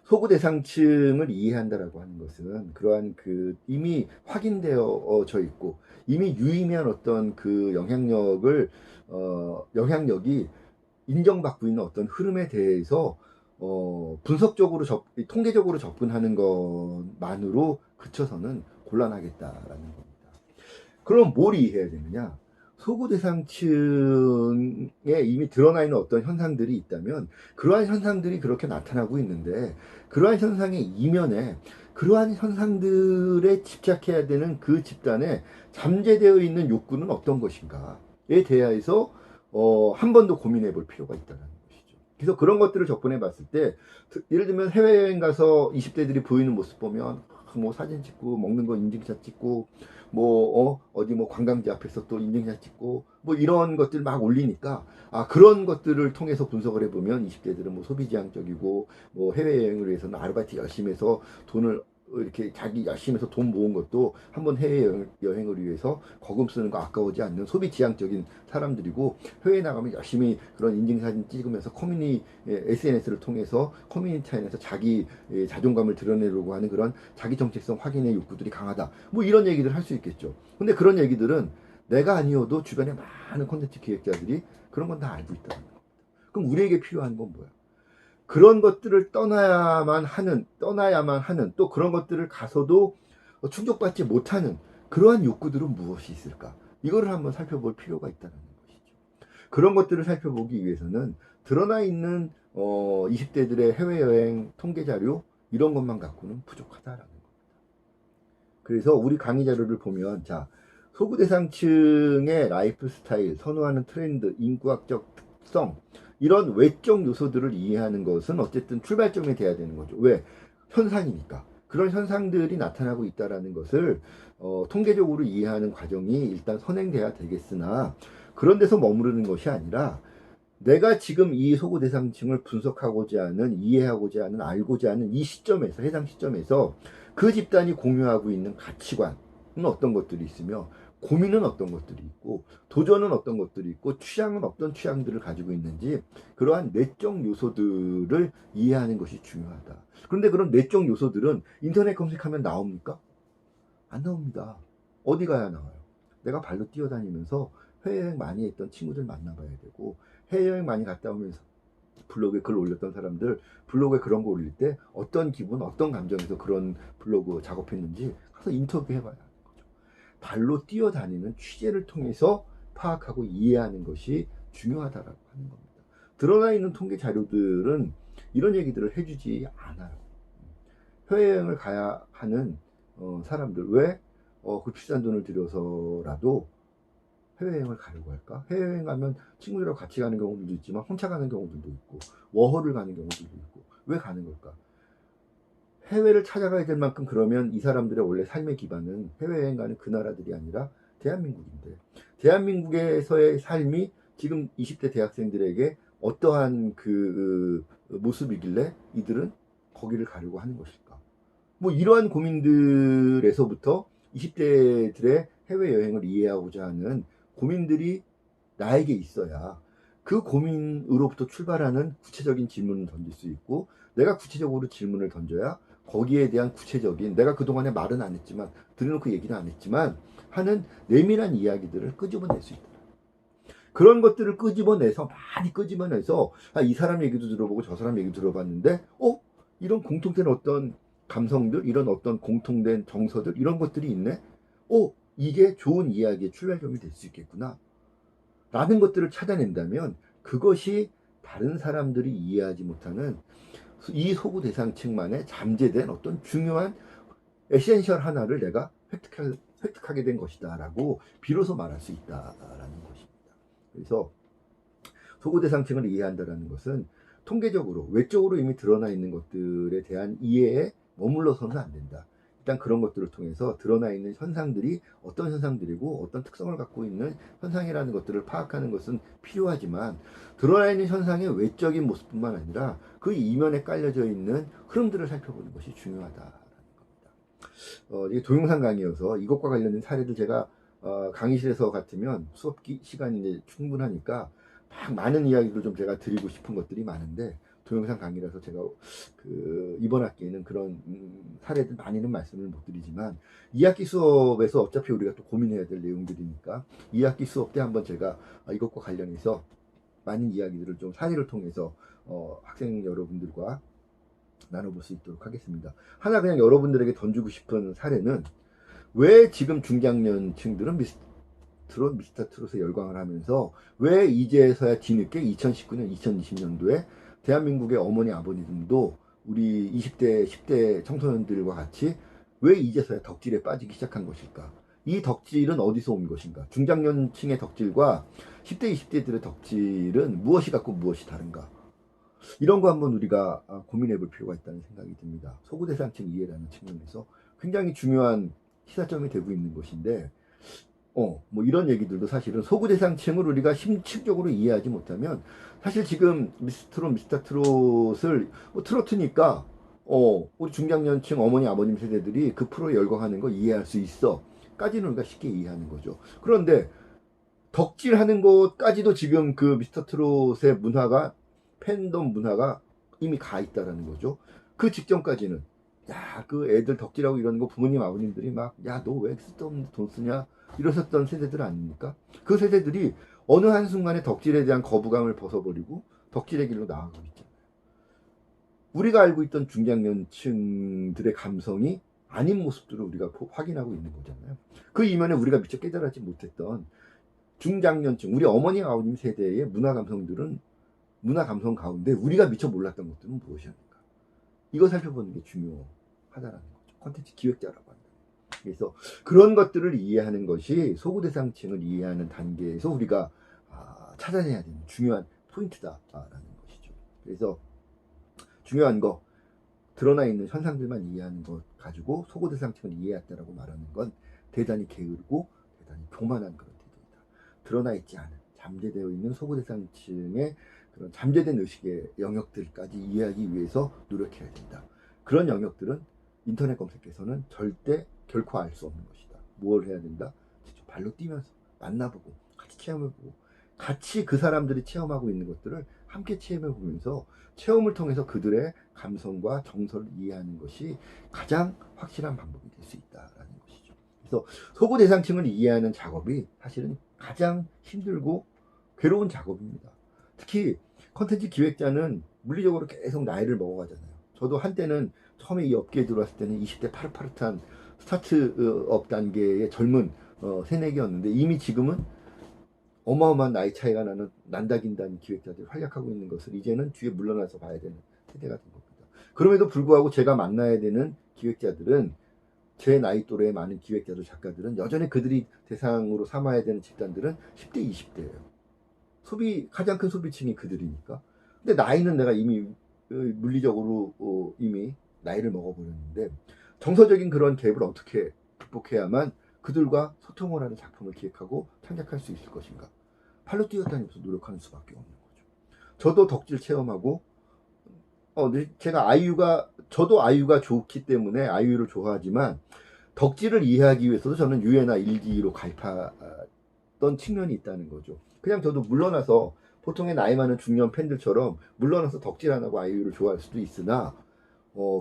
소구 대상층을 이해한다라고 하는 것은 그러한 그 이미 확인되어져 있고 이미 유의미한 어떤 그 영향력이 인정받고 있는 어떤 흐름에 대해서 분석적으로 통계적으로 접근하는 것만으로 그쳐서는 곤란하겠다라는 겁니다. 그럼 뭘 이해해야 되느냐? 소구 대상층에 이미 드러나 있는 어떤 현상들이 있다면 그러한 현상들이 그렇게 나타나고 있는데 그러한 현상의 이면에 그러한 현상들에 집착해야 되는 그 집단에 잠재되어 있는 욕구는 어떤 것인가에 대해서 한 번 더 고민해 볼 필요가 있다는 것이죠. 그래서 그런 것들을 접근해 봤을 때 예를 들면 해외여행 가서 20대들이 보이는 모습 보면 뭐 사진 찍고 먹는 거 인증샷 찍고 어디 관광지 앞에서 또 인증샷 찍고 뭐 이런 것들 막 올리니까 그런 것들을 통해서 분석을 해보면 20대들은 뭐 소비지향적이고 뭐 해외여행을 위해서는 아르바이트 열심히 해서 돈을 이렇게 자기 열심히 해서 돈 모은 것도 한번 해외여행을 위해서 거금 쓰는 거 아까우지 않는 소비 지향적인 사람들이고, 해외에 나가면 열심히 그런 인증사진 찍으면서 SNS를 통해서 커뮤니티 안에서 자기 자존감을 드러내려고 하는 그런 자기 정체성 확인의 욕구들이 강하다. 뭐 이런 얘기들 할 수 있겠죠. 근데 그런 얘기들은 내가 아니어도 주변에 많은 콘텐츠 기획자들이 그런 건 다 알고 있다는 겁니다. 그럼 우리에게 필요한 건 뭐야? 그런 것들을 떠나야만 하는, 또 그런 것들을 가서도 충족받지 못하는 그러한 욕구들은 무엇이 있을까? 이거를 한번 살펴볼 필요가 있다는 것이죠. 그런 것들을 살펴보기 위해서는 드러나 있는 20대들의 해외여행 통계 자료 이런 것만 갖고는 부족하다라는 겁니다. 그래서 우리 강의 자료를 보면, 자, 소구 대상층의 라이프 스타일, 선호하는 트렌드, 인구학적 특성, 이런 외적 요소들을 이해하는 것은 어쨌든 출발점이 돼야 되는 거죠. 왜? 현상이니까. 그런 현상들이 나타나고 있다는 것을 통계적으로 이해하는 과정이 일단 선행돼야 되겠으나, 그런 데서 머무르는 것이 아니라 내가 지금 이 소구 대상층을 분석하고자 하는, 이해하고자 하는, 알고자 하는 이 시점에서, 해당 시점에서 그 집단이 공유하고 있는 가치관은 어떤 것들이 있으며, 고민은 어떤 것들이 있고, 도전은 어떤 것들이 있고, 취향은 어떤 취향들을 가지고 있는지, 그러한 내적 요소들을 이해하는 것이 중요하다. 그런데 그런 내적 요소들은 인터넷 검색하면 나옵니까? 안 나옵니다. 어디 가야 나와요? 내가 발로 뛰어다니면서 해외여행 많이 했던 친구들 만나봐야 되고, 해외여행 많이 갔다 오면서 블로그에 글 올렸던 사람들, 블로그에 그런 거 올릴 때 어떤 기분, 어떤 감정에서 그런 블로그 작업했는지 가서 인터뷰해봐야 하는 거죠. 발로 뛰어다니는 취재를 통해서 파악하고 이해하는 것이 중요하다라고 하는 겁니다. 드러나 있는 통계 자료들은 이런 얘기들을 해주지 않아요. 해외여행을 가야 하는 사람들, 왜 그 비싼 돈을 들여서라도 해외여행을 가려고 할까? 해외여행 가면 친구들하고 같이 가는 경우들도 있지만 혼자 가는 경우들도 있고, 워홀을 가는 경우들도 있고, 왜 가는 걸까? 해외를 찾아가야 될 만큼, 그러면 이 사람들의 원래 삶의 기반은 해외여행 가는 그 나라들이 아니라 대한민국인데, 대한민국에서의 삶이 지금 20대 대학생들에게 어떠한 그 모습이길래 이들은 거기를 가려고 하는 것일까? 뭐 이러한 고민들에서부터 20대들의 해외여행을 이해하고자 하는 고민들이 나에게 있어야 그 고민으로부터 출발하는 구체적인 질문을 던질 수 있고, 내가 구체적으로 질문을 던져야 거기에 대한 구체적인, 내가 그동안에 말은 안 했지만, 들여놓고 얘기는 안 했지만 하는 내밀한 이야기들을 끄집어낼 수 있다. 그런 것들을 많이 끄집어내서, 이 사람 얘기도 들어보고 저 사람 얘기도 들어봤는데 이런 공통된 어떤 감성들, 이런 어떤 공통된 정서들, 이런 것들이 있네. 이게 좋은 이야기의 출발점이 될 수 있겠구나 라는 것들을 찾아낸다면, 그것이 다른 사람들이 이해하지 못하는 이 소구 대상층만의 잠재된 어떤 중요한 에센셜 하나를 내가 획득하게 된 것이다 라고 비로소 말할 수 있다라는 것입니다. 그래서 소구 대상층을 이해한다는 것은 통계적으로, 외적으로 이미 드러나 있는 것들에 대한 이해에 머물러서는 안 된다. 일단 그런 것들을 통해서 드러나 있는 현상들이 어떤 현상들이고 어떤 특성을 갖고 있는 현상이라는 것들을 파악하는 것은 필요하지만, 드러나 있는 현상의 외적인 모습뿐만 아니라 그 이면에 깔려져 있는 흐름들을 살펴보는 것이 중요하다라는 겁니다. 이게 동영상 강의여서 이것과 관련된 사례들 제가 강의실에서 같으면 수업 시간이 이제 충분하니까 막 많은 이야기를 좀 제가 드리고 싶은 것들이 많은데, 동영상 강의라서 제가 이번 학기에는 그런 사례들 많이는 말씀을 못 드리지만, 2학기 수업에서 어차피 우리가 또 고민해야 될 내용들이니까 2학기 수업 때 한번 제가 이것과 관련해서 많은 이야기들을 좀 사례를 통해서 학생 여러분들과 나눠볼 수 있도록 하겠습니다. 하나 그냥 여러분들에게 던지고 싶은 사례는, 왜 지금 중장년층들은 미스터 트롯에 열광을 하면서 왜 이제서야 뒤늦게 2019년, 2020년도에 대한민국의 어머니 아버님도 우리 20대, 10대 청소년들과 같이 왜 이제서야 덕질에 빠지기 시작한 것일까? 이 덕질은 어디서 온 것인가? 중장년층의 덕질과 10대, 20대들의 덕질은 무엇이 같고 무엇이 다른가? 이런 거 한번 우리가 고민해 볼 필요가 있다는 생각이 듭니다. 소구 대상층 이해라는 측면에서 굉장히 중요한 시사점이 되고 있는 것인데, 뭐 이런 얘기들도 사실은 소구 대상층을 우리가 심층적으로 이해하지 못하면, 사실 지금 미스터 트롯을 트로트니까 우리 중장년층 어머니 아버님 세대들이 그 프로에 열광하는 거 이해할 수 있어 까지는 우리가 쉽게 이해하는 거죠. 그런데 덕질하는 것까지도 지금 그 미스터 트롯의 문화가 팬덤 문화가 이미 가 있다라는 거죠. 그 직전까지는 야, 그 애들 덕질하고 이러는 거 부모님 아버님들이 막 야, 너 왜 쓸데없는 돈 쓰냐 이러셨던 세대들 아닙니까? 그 세대들이 어느 한순간에 덕질에 대한 거부감을 벗어버리고 덕질의 길로 나아가고 있잖아요. 우리가 알고 있던 중장년층들의 감성이 아닌 모습들을 우리가 확인하고 있는 거잖아요. 그 이면에 우리가 미처 깨달지 못했던 중장년층, 우리 어머니 아버님 세대의 문화 감성 가운데 우리가 미처 몰랐던 것들은 무엇이었는가? 이거 살펴보는 게 중요하다라는 거죠. 콘텐츠 기획자라고 한다. 그래서 그런 것들을 이해하는 것이 소구 대상층을 이해하는 단계에서 우리가 찾아내야 되는 중요한 포인트다라는 것이죠. 그래서 중요한 거, 드러나 있는 현상들만 이해하는 것 가지고 소구 대상층을 이해했다라고 말하는 건 대단히 게으르고 대단히 교만한 그런 태도이다. 드러나 있지 않은 잠재되어 있는 소구 대상층의 그런 잠재된 의식의 영역들까지 이해하기 위해서 노력해야 된다. 그런 영역들은 인터넷 검색에서는 절대 결코 알 수 없는 것이다. 뭘 해야 된다? 직접 발로 뛰면서 만나보고 같이 체험해보고 같이 그 사람들이 체험하고 있는 것들을 함께 체험해보면서 체험을 통해서 그들의 감성과 정서를 이해하는 것이 가장 확실한 방법이 될 수 있다라는 것이죠. 그래서 소구 대상층을 이해하는 작업이 사실은 가장 힘들고 괴로운 작업입니다. 특히 컨텐츠 기획자는 물리적으로 계속 나이를 먹어가잖아요. 저도 한때는 처음에 이 업계에 들어왔을 때는 20대 파릇파릇한 스타트업 단계의 젊은 새내기였는데 이미 지금은 어마어마한 나이 차이가 난다긴다는 기획자들이 활약하고 있는 것을 이제는 뒤에 물러나서 봐야 되는 세대가 된 겁니다. 그럼에도 불구하고 제가 만나야 되는 기획자들은 제 나이 또래의 많은 기획자들, 작가들은 여전히 그들이 대상으로 삼아야 되는 집단들은 10대, 20대예요. 가장 큰 소비층이 그들이니까. 근데 나이는 내가 이미 물리적으로 이미 나이를 먹어버렸는데 정서적인 그런 갭을 어떻게 극복해야만 그들과 소통을 하는 작품을 기획하고 창작할 수 있을 것인가. 팔로 뛰어다니면서 노력하는 수밖에 없는 거죠. 저도 덕질 체험하고 저도 아이유가 좋기 때문에 아이유를 좋아하지만 덕질을 이해하기 위해서도 저는 유엔아 일기로 가입했던 측면이 있다는 거죠. 그냥 저도 물러나서 보통의 나이 많은 중년 팬들처럼 물러나서 덕질 안 하고 아이유를 좋아할 수도 있으나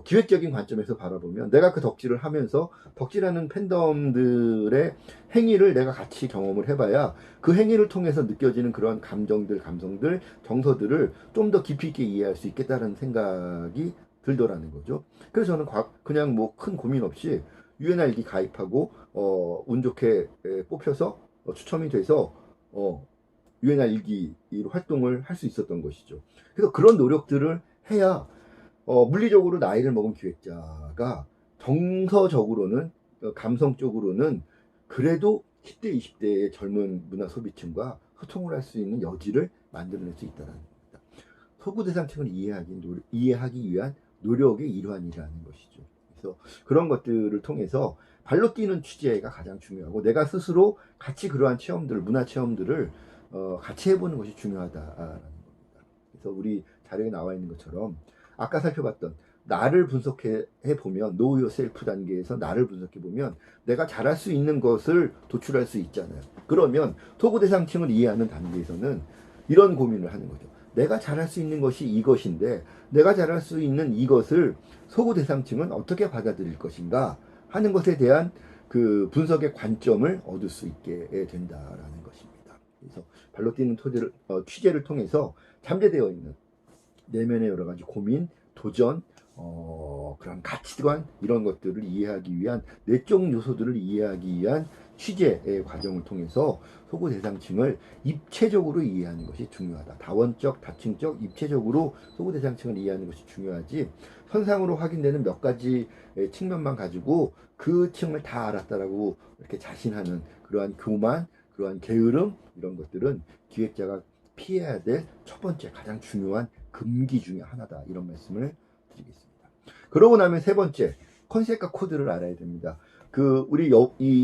기획적인 관점에서 바라보면 내가 그 덕질을 하면서 덕질하는 팬덤들의 행위를 내가 같이 경험을 해봐야 그 행위를 통해서 느껴지는 그런 감정들, 감성들, 정서들을 좀 더 깊이 있게 이해할 수 있겠다는 생각이 들더라는 거죠. 그래서 저는 그냥 뭐 큰 고민 없이 UNRD 가입하고 운 좋게 뽑혀서 추첨이 돼서 UNRD로 활동을 할 수 있었던 것이죠. 그래서 그런 노력들을 해야 물리적으로 나이를 먹은 기획자가 정서적으로는 감성적으로는 그래도 10대, 20대의 젊은 문화 소비층과 소통을 할 수 있는 여지를 만들어낼 수 있다는 겁니다. 소구 대상층을 이해하기 위한 노력의 일환이라는 것이죠. 그래서 그런 것들을 통해서 발로 뛰는 취재가 가장 중요하고 내가 스스로 같이 그러한 체험들을, 문화 체험들을 같이 해보는 것이 중요하다라는 겁니다. 그래서 우리 자료에 나와 있는 것처럼 아까 살펴봤던 나를 분석해 보면 Know Yourself 단계에서 나를 분석해 보면 내가 잘할 수 있는 것을 도출할 수 있잖아요. 그러면 소구 대상층을 이해하는 단계에서는 이런 고민을 하는 거죠. 내가 잘할 수 있는 것이 이것인데 내가 잘할 수 있는 이것을 소구 대상층은 어떻게 받아들일 것인가 하는 것에 대한 그 분석의 관점을 얻을 수 있게 된다라는 것입니다. 그래서 발로 뛰는 취재를 통해서 잠재되어 있는 내면의 여러 가지 고민, 도전, 그런 가치관 이런 것들을 이해하기 위한 내적 요소들을 이해하기 위한 취재의 과정을 통해서 소구 대상층을 입체적으로 이해하는 것이 중요하다. 다원적, 다층적, 입체적으로 소구 대상층을 이해하는 것이 중요하지 선상으로 확인되는 몇 가지 측면만 가지고 그 층을 다 알았다라고 이렇게 자신하는 그러한 교만, 그러한 게으름 이런 것들은 기획자가 피해야 될 첫 번째 가장 중요한 금기 중에 하나다. 이런 말씀을 드리겠습니다. 그러고 나면 세 번째, 컨셉과 코드를 알아야 됩니다. 우리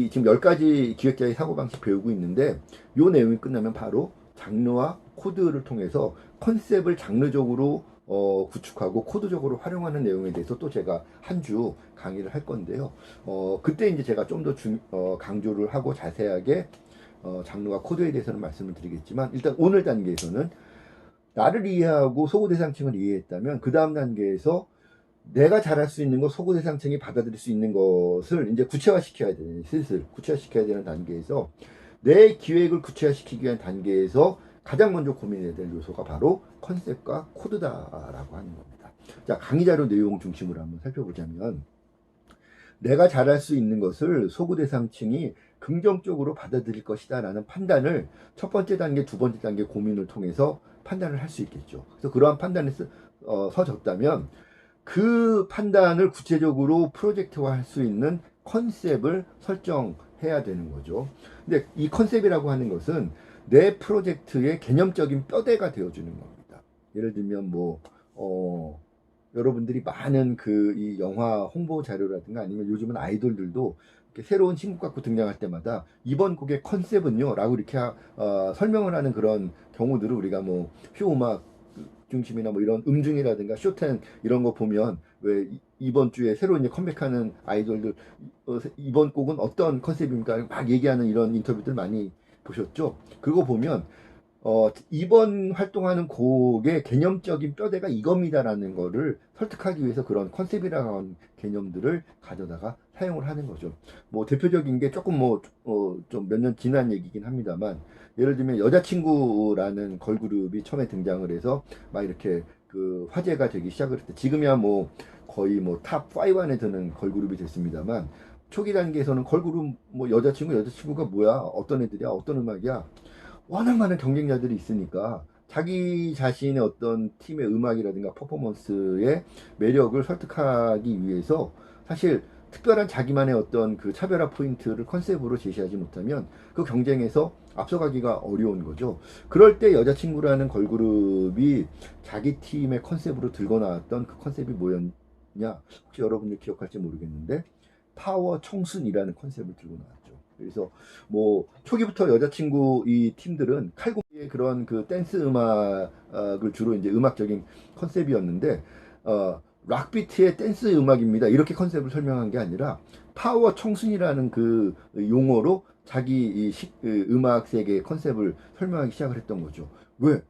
지금 10가지 기획자의 사고방식 배우고 있는데 이 내용이 끝나면 바로 장르와 코드를 통해서 컨셉을 장르적으로 구축하고 코드적으로 활용하는 내용에 대해서 또 제가 한 주 강의를 할 건데요. 그때 이제 제가 좀 더 강조를 하고 자세하게 장르와 코드에 대해서는 말씀을 드리겠지만, 일단 오늘 단계에서는 나를 이해하고 소구 대상층을 이해했다면 그 다음 단계에서 내가 잘할 수 있는 것, 소구 대상층이 받아들일 수 있는 것을 이제 구체화시켜야 되는, 슬슬 구체화시켜야 되는 단계에서, 내 기획을 구체화시키기 위한 단계에서 가장 먼저 고민해야 될 요소가 바로 컨셉과 코드다라고 하는 겁니다. 자, 강의 자료 내용 중심으로 한번 살펴보자면, 내가 잘할 수 있는 것을 소구 대상층이 긍정적으로 받아들일 것이다 라는 판단을 첫 번째 단계, 두 번째 단계 고민을 통해서 판단을 할 수 있겠죠. 그래서 그러한 판단에 서졌다면 그 판단을 구체적으로 프로젝트화 할 수 있는 컨셉을 설정해야 되는 거죠. 근데 이 컨셉이라고 하는 것은 내 프로젝트의 개념적인 뼈대가 되어주는 겁니다. 예를 들면 여러분들이 많은 이 영화 홍보 자료라든가 아니면 요즘은 아이돌들도 이렇게 새로운 신곡 갖고 등장할 때마다 이번 곡의 컨셉은요 라고 이렇게 설명을 하는 그런 경우들을 우리가 효음악 중심이나 이런 음중이라든가 쇼텐 이런 거 보면, 왜 이번 주에 새로 이제 컴백하는 아이돌들 이번 곡은 어떤 컨셉입니까? 막 얘기하는 이런 인터뷰들 많이 보셨죠? 그거 보면 이번 활동하는 곡의 개념적인 뼈대가 이겁니다라는 거를 설득하기 위해서 그런 컨셉이라는 하는 개념들을 가져다가 사용을 하는 거죠. 대표적인 게 조금 좀 몇 년 지난 얘기긴 합니다만, 예를 들면 여자친구라는 걸그룹이 처음에 등장을 해서 막 이렇게 화제가 되기 시작을 했대. 지금이야 거의 탑 5 안에 드는 걸그룹이 됐습니다만, 초기 단계에서는 걸그룹 여자친구가 뭐야? 어떤 애들이야? 어떤 음악이야? 워낙 많은 경쟁자들이 있으니까 자기 자신의 어떤 팀의 음악이라든가 퍼포먼스의 매력을 설득하기 위해서 사실 특별한 자기만의 어떤 차별화 포인트를 컨셉으로 제시하지 못하면 그 경쟁에서 앞서가기가 어려운 거죠. 그럴 때 여자친구라는 걸그룹이 자기 팀의 컨셉으로 들고 나왔던 그 컨셉이 뭐였냐? 혹시 여러분들 기억할지 모르겠는데, 파워 청순이라는 컨셉을 들고 나왔죠. 그래서 초기부터 여자친구 이 팀들은 칼군무의 그런 댄스 음악을 주로 이제 음악적인 컨셉이었는데, 락비트의 댄스 음악입니다 이렇게 컨셉을 설명한 게 아니라 파워 청순이라는 용어로 자기 음악 세계의 컨셉을 설명하기 시작을 했던 거죠. 왜?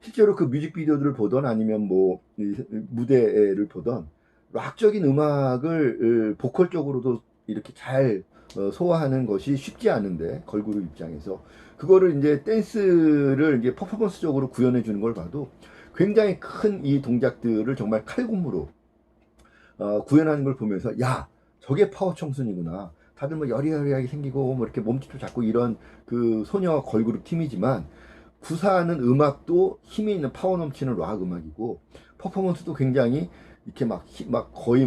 실제로 그 뮤직비디오들을 보던 아니면 무대를 보던 락적인 음악을 보컬적으로도 이렇게 잘 소화하는 것이 쉽지 않은데, 걸그룹 입장에서 그거를 이제 댄스를 이제 퍼포먼스적으로 구현해 주는 걸 봐도 굉장히 큰 이 동작들을 정말 칼군무로 구현하는 걸 보면서, 야, 저게 파워 청순이구나. 다들 여리여리하게 생기고 이렇게 몸집도 작고 이런 소녀 걸그룹 팀이지만, 구사하는 음악도 힘이 있는 파워 넘치는 락 음악이고, 퍼포먼스도 굉장히 이렇게 막 거의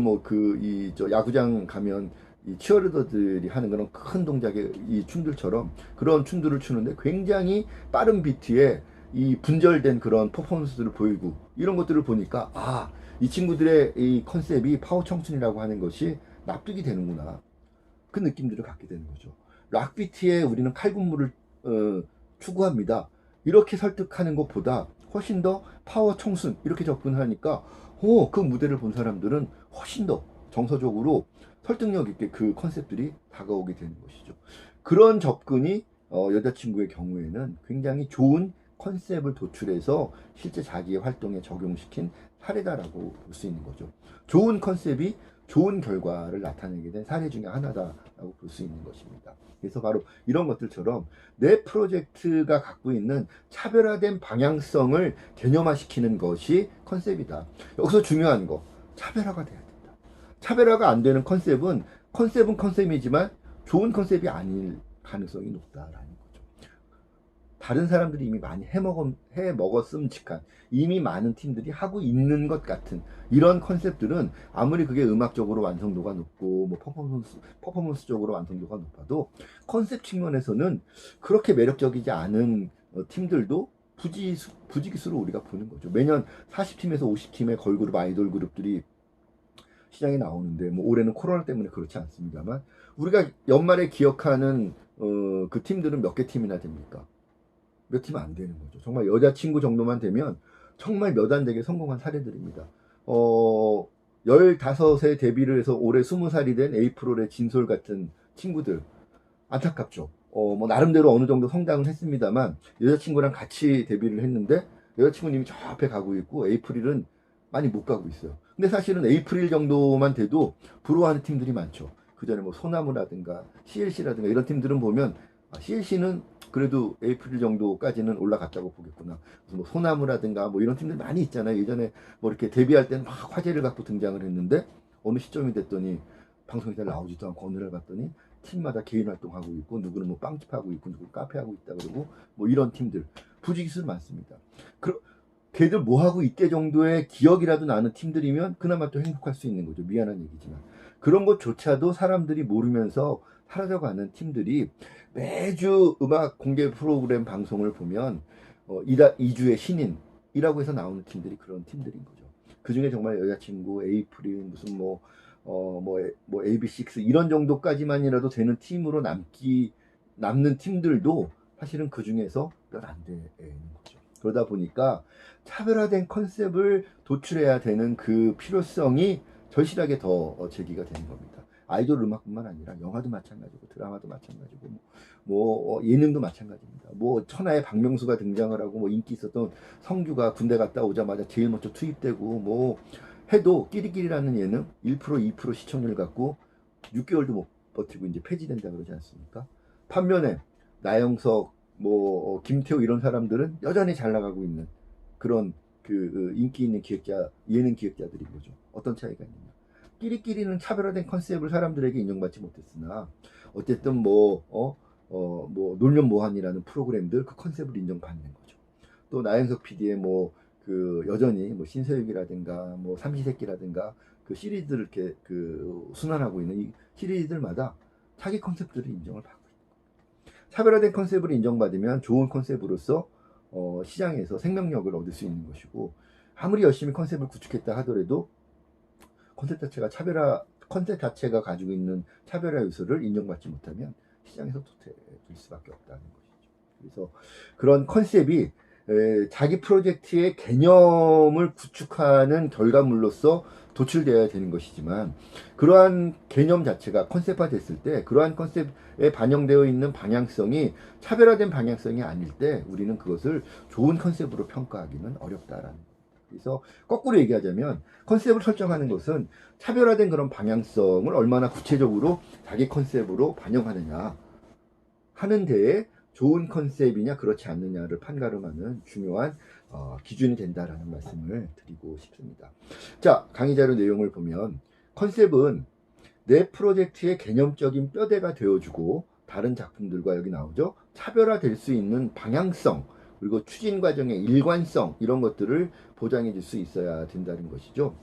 야구장 가면 이 치어리더들이 하는 그런 큰 동작의 이 춤들처럼 그런 춤들을 추는데 굉장히 빠른 비트에 이 분절된 그런 퍼포먼스들을 보이고, 이런 것들을 보니까 이 친구들의 이 컨셉이 파워 청춘이라고 하는 것이 납득이 되는구나, 그 느낌들을 갖게 되는 거죠. 락 비트에 우리는 칼군무를 추구합니다 이렇게 설득하는 것보다 훨씬 더 파워 청순 이렇게 접근하니까 그 무대를 본 사람들은 훨씬 더 정서적으로 설득력 있게 그 컨셉들이 다가오게 되는 것이죠. 그런 접근이 여자친구의 경우에는 굉장히 좋은 컨셉을 도출해서 실제 자기의 활동에 적용시킨 사례다라고 볼 수 있는 거죠. 좋은 컨셉이 좋은 결과를 나타내게 된 사례 중에 하나다라고 볼 수 있는 것입니다. 그래서 바로 이런 것들처럼 내 프로젝트가 갖고 있는 차별화된 방향성을 개념화시키는 것이 컨셉이다. 여기서 중요한 거, 차별화가 돼야 된다. 차별화가 안 되는 컨셉은 컨셉이지만 좋은 컨셉이 아닐 가능성이 높다라는 거죠. 다른 사람들이 이미 많이 해먹었음직한, 이미 많은 팀들이 하고 있는 것 같은 이런 컨셉들은 아무리 그게 음악적으로 완성도가 높고 퍼포먼스적으로 완성도가 높아도 컨셉 측면에서는 그렇게 매력적이지 않은 팀들도 부지기수로 우리가 보는 거죠. 매년 40팀에서 50팀의 걸그룹 아이돌 그룹들이 시장에 나오는데, 올해는 코로나 때문에 그렇지 않습니다만, 우리가 연말에 기억하는 그 팀들은 몇 개 팀이나 됩니까? 몇 팀 안 되는 거죠. 정말 여자친구 정도만 되면 정말 몇 안 되게 성공한 사례들입니다. 15세 데뷔를 해서 올해 20살이 된 에이프릴의 진솔 같은 친구들, 안타깝죠. 뭐 나름대로 어느 정도 성장을 했습니다만 여자친구랑 같이 데뷔를 했는데 여자친구님이 저 앞에 가고 있고 에이프릴은 많이 못 가고 있어요. 근데 사실은 에이프릴 정도만 돼도 부러워하는 팀들이 많죠. 그 전에 뭐 소나무라든가 CLC라든가 이런 팀들은 보면 CLC는 그래도 에이프릴 정도까지는 올라갔다고 보겠구나. 그래서 뭐 소나무라든가 뭐 이런 팀들 많이 있잖아요. 예전에 뭐 이렇게 데뷔할 때는 막 화제를 갖고 등장을 했는데 어느 시점이 됐더니 방송에 잘 나오지도 않고 어느 날 봤더니 팀마다 개인 활동하고 있고 누구는 뭐 빵집 하고 있고 누구는 카페 하고 있다 그러고 뭐 이런 팀들 부지기수 많습니다. 걔들 뭐 하고 있대 정도의 기억이라도 나는 팀들이면 그나마 또 행복할 수 있는 거죠. 미안한 얘기지만 그런 것조차도 사람들이 모르면서 사라져가는 팀들이 매주 음악 공개 프로그램 방송을 보면 2주의 신인이라고 해서 나오는 팀들이 그런 팀들인 거죠. 그 중에 정말 여자친구, 에이프릴, 무슨 뭐 AB6 이런 정도까지만이라도 되는 팀으로 남는 팀들도 사실은 그 중에서 몇 안 되는 거죠. 그러다 보니까 차별화된 컨셉을 도출해야 되는 그 필요성이 절실하게 더 제기가 되는 겁니다. 아이돌 음악뿐만 아니라 영화도 마찬가지고 드라마도 마찬가지고 예능도 마찬가지입니다. 뭐 천하의 박명수가 등장을 하고 뭐 인기 있었던 성규가 군대 갔다 오자마자 제일 먼저 투입되고 뭐 해도 끼리끼리라는 예능 1% 2% 시청률 갖고 6개월도 못 버티고 이제 폐지된다 그러지 않습니까? 반면에 나영석 뭐 김태우 이런 사람들은 여전히 잘 나가고 있는 그런 그 인기 있는 기획자 예능 기획자들인 거죠. 어떤 차이가 있느냐? 끼리끼리는 차별화된 컨셉을 사람들에게 인정받지 못했으나 어쨌든 뭐 놀면 뭐하니라는 프로그램들 그 컨셉을 인정받는 거죠. 또 나영석 PD의 뭐 그 여전히 뭐 신서유기라든가 뭐 삼시세끼라든가 그 시리즈를 이렇게 그 순환하고 있는 이 시리즈들마다 자기 컨셉들을 인정을 받고 있고 차별화된 컨셉을 인정받으면 좋은 컨셉으로서 시장에서 생명력을 얻을 수 있는 것이고 아무리 열심히 컨셉을 구축했다 하더라도 컨셉 자체가 가지고 있는 차별화 요소를 인정받지 못하면 시장에서 도태될 수밖에 없다는 것이죠. 그래서 그런 컨셉이 자기 프로젝트의 개념을 구축하는 결과물로서 도출되어야 되는 것이지만 그러한 개념 자체가 컨셉화 됐을 때 그러한 컨셉에 반영되어 있는 방향성이 차별화된 방향성이 아닐 때 우리는 그것을 좋은 컨셉으로 평가하기는 어렵다라는 거예요. 그래서 거꾸로 얘기하자면 컨셉을 설정하는 것은 차별화된 그런 방향성을 얼마나 구체적으로 자기 컨셉으로 반영하느냐 하는 데에 좋은 컨셉이냐 그렇지 않느냐를 판가름하는 중요한 기준이 된다라는 말씀을 드리고 싶습니다. 자, 강의 자료 내용을 보면 컨셉은 내 프로젝트의 개념적인 뼈대가 되어주고 다른 작품들과 여기 나오죠. 차별화될 수 있는 방향성 그리고 추진 과정의 일관성 이런 것들을 보장해 줄 수 있어야 된다는 것이죠.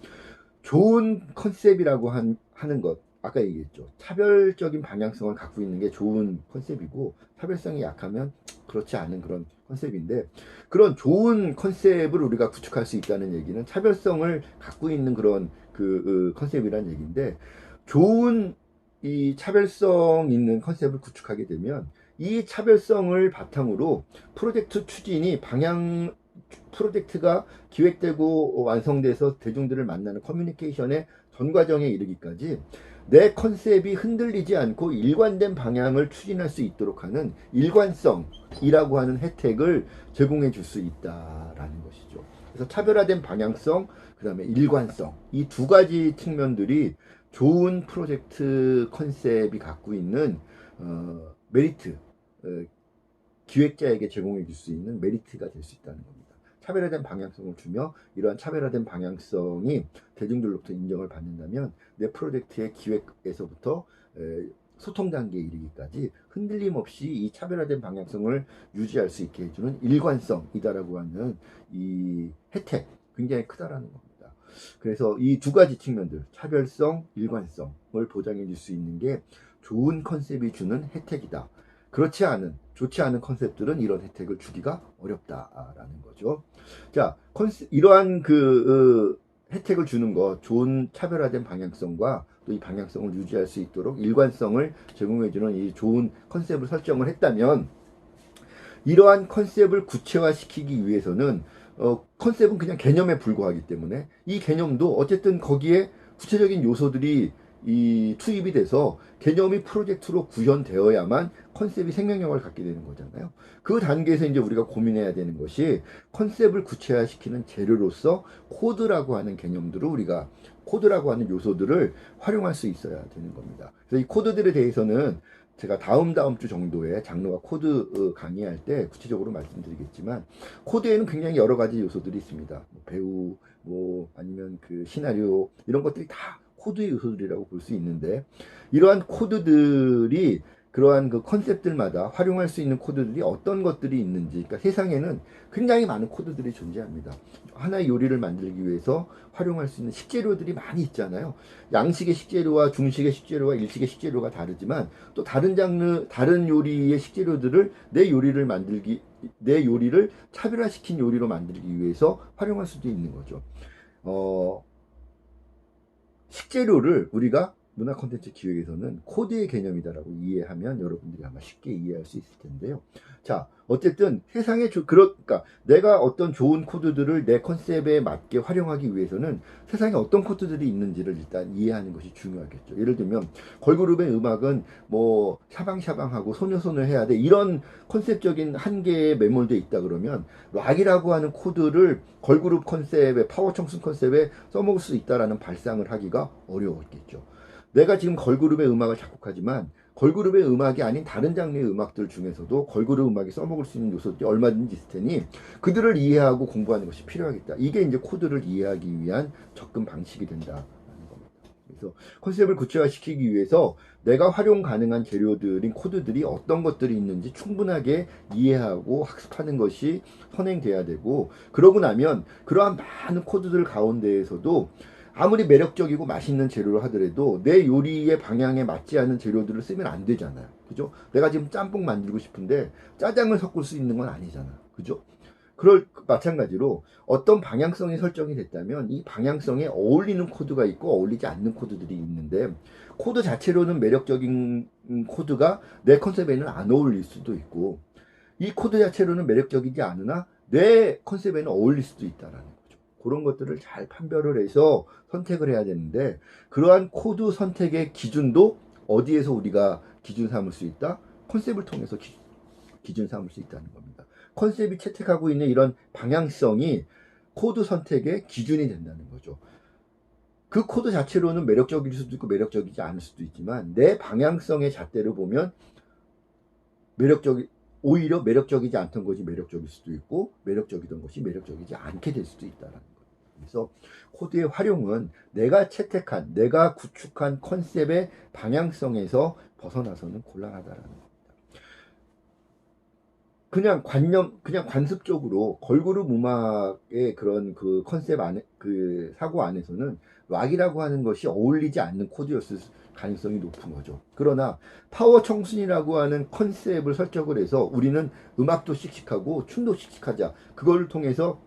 좋은 컨셉이라고 하는 것 아까 얘기했죠. 차별적인 방향성을 갖고 있는 게 좋은 컨셉이고 차별성이 약하면 그렇지 않은 그런 컨셉인데 그런 좋은 컨셉을 우리가 구축할 수 있다는 얘기는 차별성을 갖고 있는 그런 그 컨셉이라는 얘기인데 좋은 이 차별성 있는 컨셉을 구축하게 되면 이 차별성을 바탕으로 프로젝트 추진이 프로젝트가 기획되고 완성돼서 대중들을 만나는 커뮤니케이션의 전 과정에 이르기까지 내 컨셉이 흔들리지 않고 일관된 방향을 추진할 수 있도록 하는 일관성이라고 하는 혜택을 제공해 줄 수 있다라는 것이죠. 그래서 차별화된 방향성, 그 다음에 일관성 이 두 가지 측면들이 좋은 프로젝트 컨셉이 갖고 있는 메리트, 기획자에게 제공해 줄 수 있는 메리트가 될 수 있다는 겁니다. 차별화된 방향성을 주며 이러한 차별화된 방향성이 대중들로부터 인정을 받는다면 내 프로젝트의 기획에서부터 소통 단계에 이르기까지 흔들림 없이 이 차별화된 방향성을 유지할 수 있게 해주는 일관성이다라고 하는 이 혜택 굉장히 크다라는 겁니다. 그래서 이 두 가지 측면들 차별성, 일관성을 보장해 줄 수 있는 게 좋은 컨셉이 주는 혜택이다. 그렇지 않은 좋지 않은 컨셉들은 이런 혜택을 주기가 어렵다라는 거죠. 자, 이러한 혜택을 주는 것, 좋은 차별화된 방향성과 또 이 방향성을 유지할 수 있도록 일관성을 제공해주는 이 좋은 컨셉을 설정을 했다면 이러한 컨셉을 구체화시키기 위해서는 컨셉은 그냥 개념에 불과하기 때문에 이 개념도 어쨌든 거기에 구체적인 요소들이 이 투입이 돼서 개념이 프로젝트로 구현되어야만 컨셉이 생명력을 갖게 되는 거잖아요. 그 단계에서 이제 우리가 고민해야 되는 것이 컨셉을 구체화시키는 재료로서 코드라고 하는 개념들을 우리가 코드라고 하는 요소들을 활용할 수 있어야 되는 겁니다. 그래서 이 코드들에 대해서는 제가 다음 주 정도에 장르와 코드 강의할 때 구체적으로 말씀드리겠지만 코드에는 굉장히 여러 가지 요소들이 있습니다. 뭐 배우, 뭐 아니면 그 시나리오 이런 것들이 다 코드의 요소들이라고 볼 수 있는데 이러한 코드들이 그러한 그 컨셉들마다 활용할 수 있는 코드들이 어떤 것들이 있는지 그러니까 세상에는 굉장히 많은 코드들이 존재합니다. 하나의 요리를 만들기 위해서 활용할 수 있는 식재료들이 많이 있잖아요. 양식의 식재료와 중식의 식재료와 일식의 식재료가 다르지만 또 다른 장르, 다른 요리의 식재료들을 내 요리를 차별화시킨 요리로 만들기 위해서 활용할 수도 있는 거죠. 식재료를 우리가 문화 콘텐츠 기획에서는 코드의 개념이다라고 이해하면 여러분들이 아마 쉽게 이해할 수 있을 텐데요. 자, 어쨌든 세상에 그러니까 내가 어떤 좋은 코드들을 내 컨셉에 맞게 활용하기 위해서는 세상에 어떤 코드들이 있는지를 일단 이해하는 것이 중요하겠죠. 예를 들면 걸그룹의 음악은 뭐 샤방샤방하고 소녀소녀 해야 돼 이런 컨셉적인 한계에 매몰돼 있다 그러면 락이라고 하는 코드를 걸그룹 컨셉에 파워 청순 컨셉에 써먹을 수 있다라는 발상을 하기가 어려웠겠죠. 내가 지금 걸그룹의 음악을 작곡하지만 걸그룹의 음악이 아닌 다른 장르의 음악들 중에서도 걸그룹 음악이 써먹을 수 있는 요소들이 얼마든지 있을 테니 그들을 이해하고 공부하는 것이 필요하겠다. 이게 이제 코드를 이해하기 위한 접근 방식이 된다는 겁니다. 그래서 컨셉을 구체화시키기 위해서 내가 활용 가능한 재료들인 코드들이 어떤 것들이 있는지 충분하게 이해하고 학습하는 것이 선행돼야 되고 그러고 나면 그러한 많은 코드들 가운데에서도 아무리 매력적이고 맛있는 재료를 하더라도 내 요리의 방향에 맞지 않은 재료들을 쓰면 안 되잖아요. 그죠? 내가 지금 짬뽕 만들고 싶은데 짜장을 섞을 수 있는 건 아니잖아. 그죠? 마찬가지로 어떤 방향성이 설정이 됐다면 이 방향성에 어울리는 코드가 있고 어울리지 않는 코드들이 있는데 코드 자체로는 매력적인 코드가 내 컨셉에는 안 어울릴 수도 있고 이 코드 자체로는 매력적이지 않으나 내 컨셉에는 어울릴 수도 있다라는 거죠. 그런 것들을 잘 판별을 해서 선택을 해야 되는데 그러한 코드 선택의 기준도 어디에서 우리가 기준 삼을 수 있다? 컨셉을 통해서 기준 삼을 수 있다는 겁니다. 컨셉이 채택하고 있는 이런 방향성이 코드 선택의 기준이 된다는 거죠. 그 코드 자체로는 매력적일 수도 있고 매력적이지 않을 수도 있지만 내 방향성의 잣대로 보면 오히려 매력적이지 않던 것이 매력적일 수도 있고 매력적이던 것이 매력적이지 않게 될 수도 있다는 거예요. 그래서 코드의 활용은 내가 채택한, 내가 구축한 컨셉의 방향성에서 벗어나서는 곤란하다라는 겁니다. 그냥 관습적으로 걸그룹 음악의 그런 그 컨셉 안에, 그 사고 안에서는 락이라고 하는 것이 어울리지 않는 코드였을 가능성이 높은 거죠. 그러나 파워 청순이라고 하는 컨셉을 설정을 해서 우리는 음악도 씩씩하고 춤도 씩씩하자. 그걸 통해서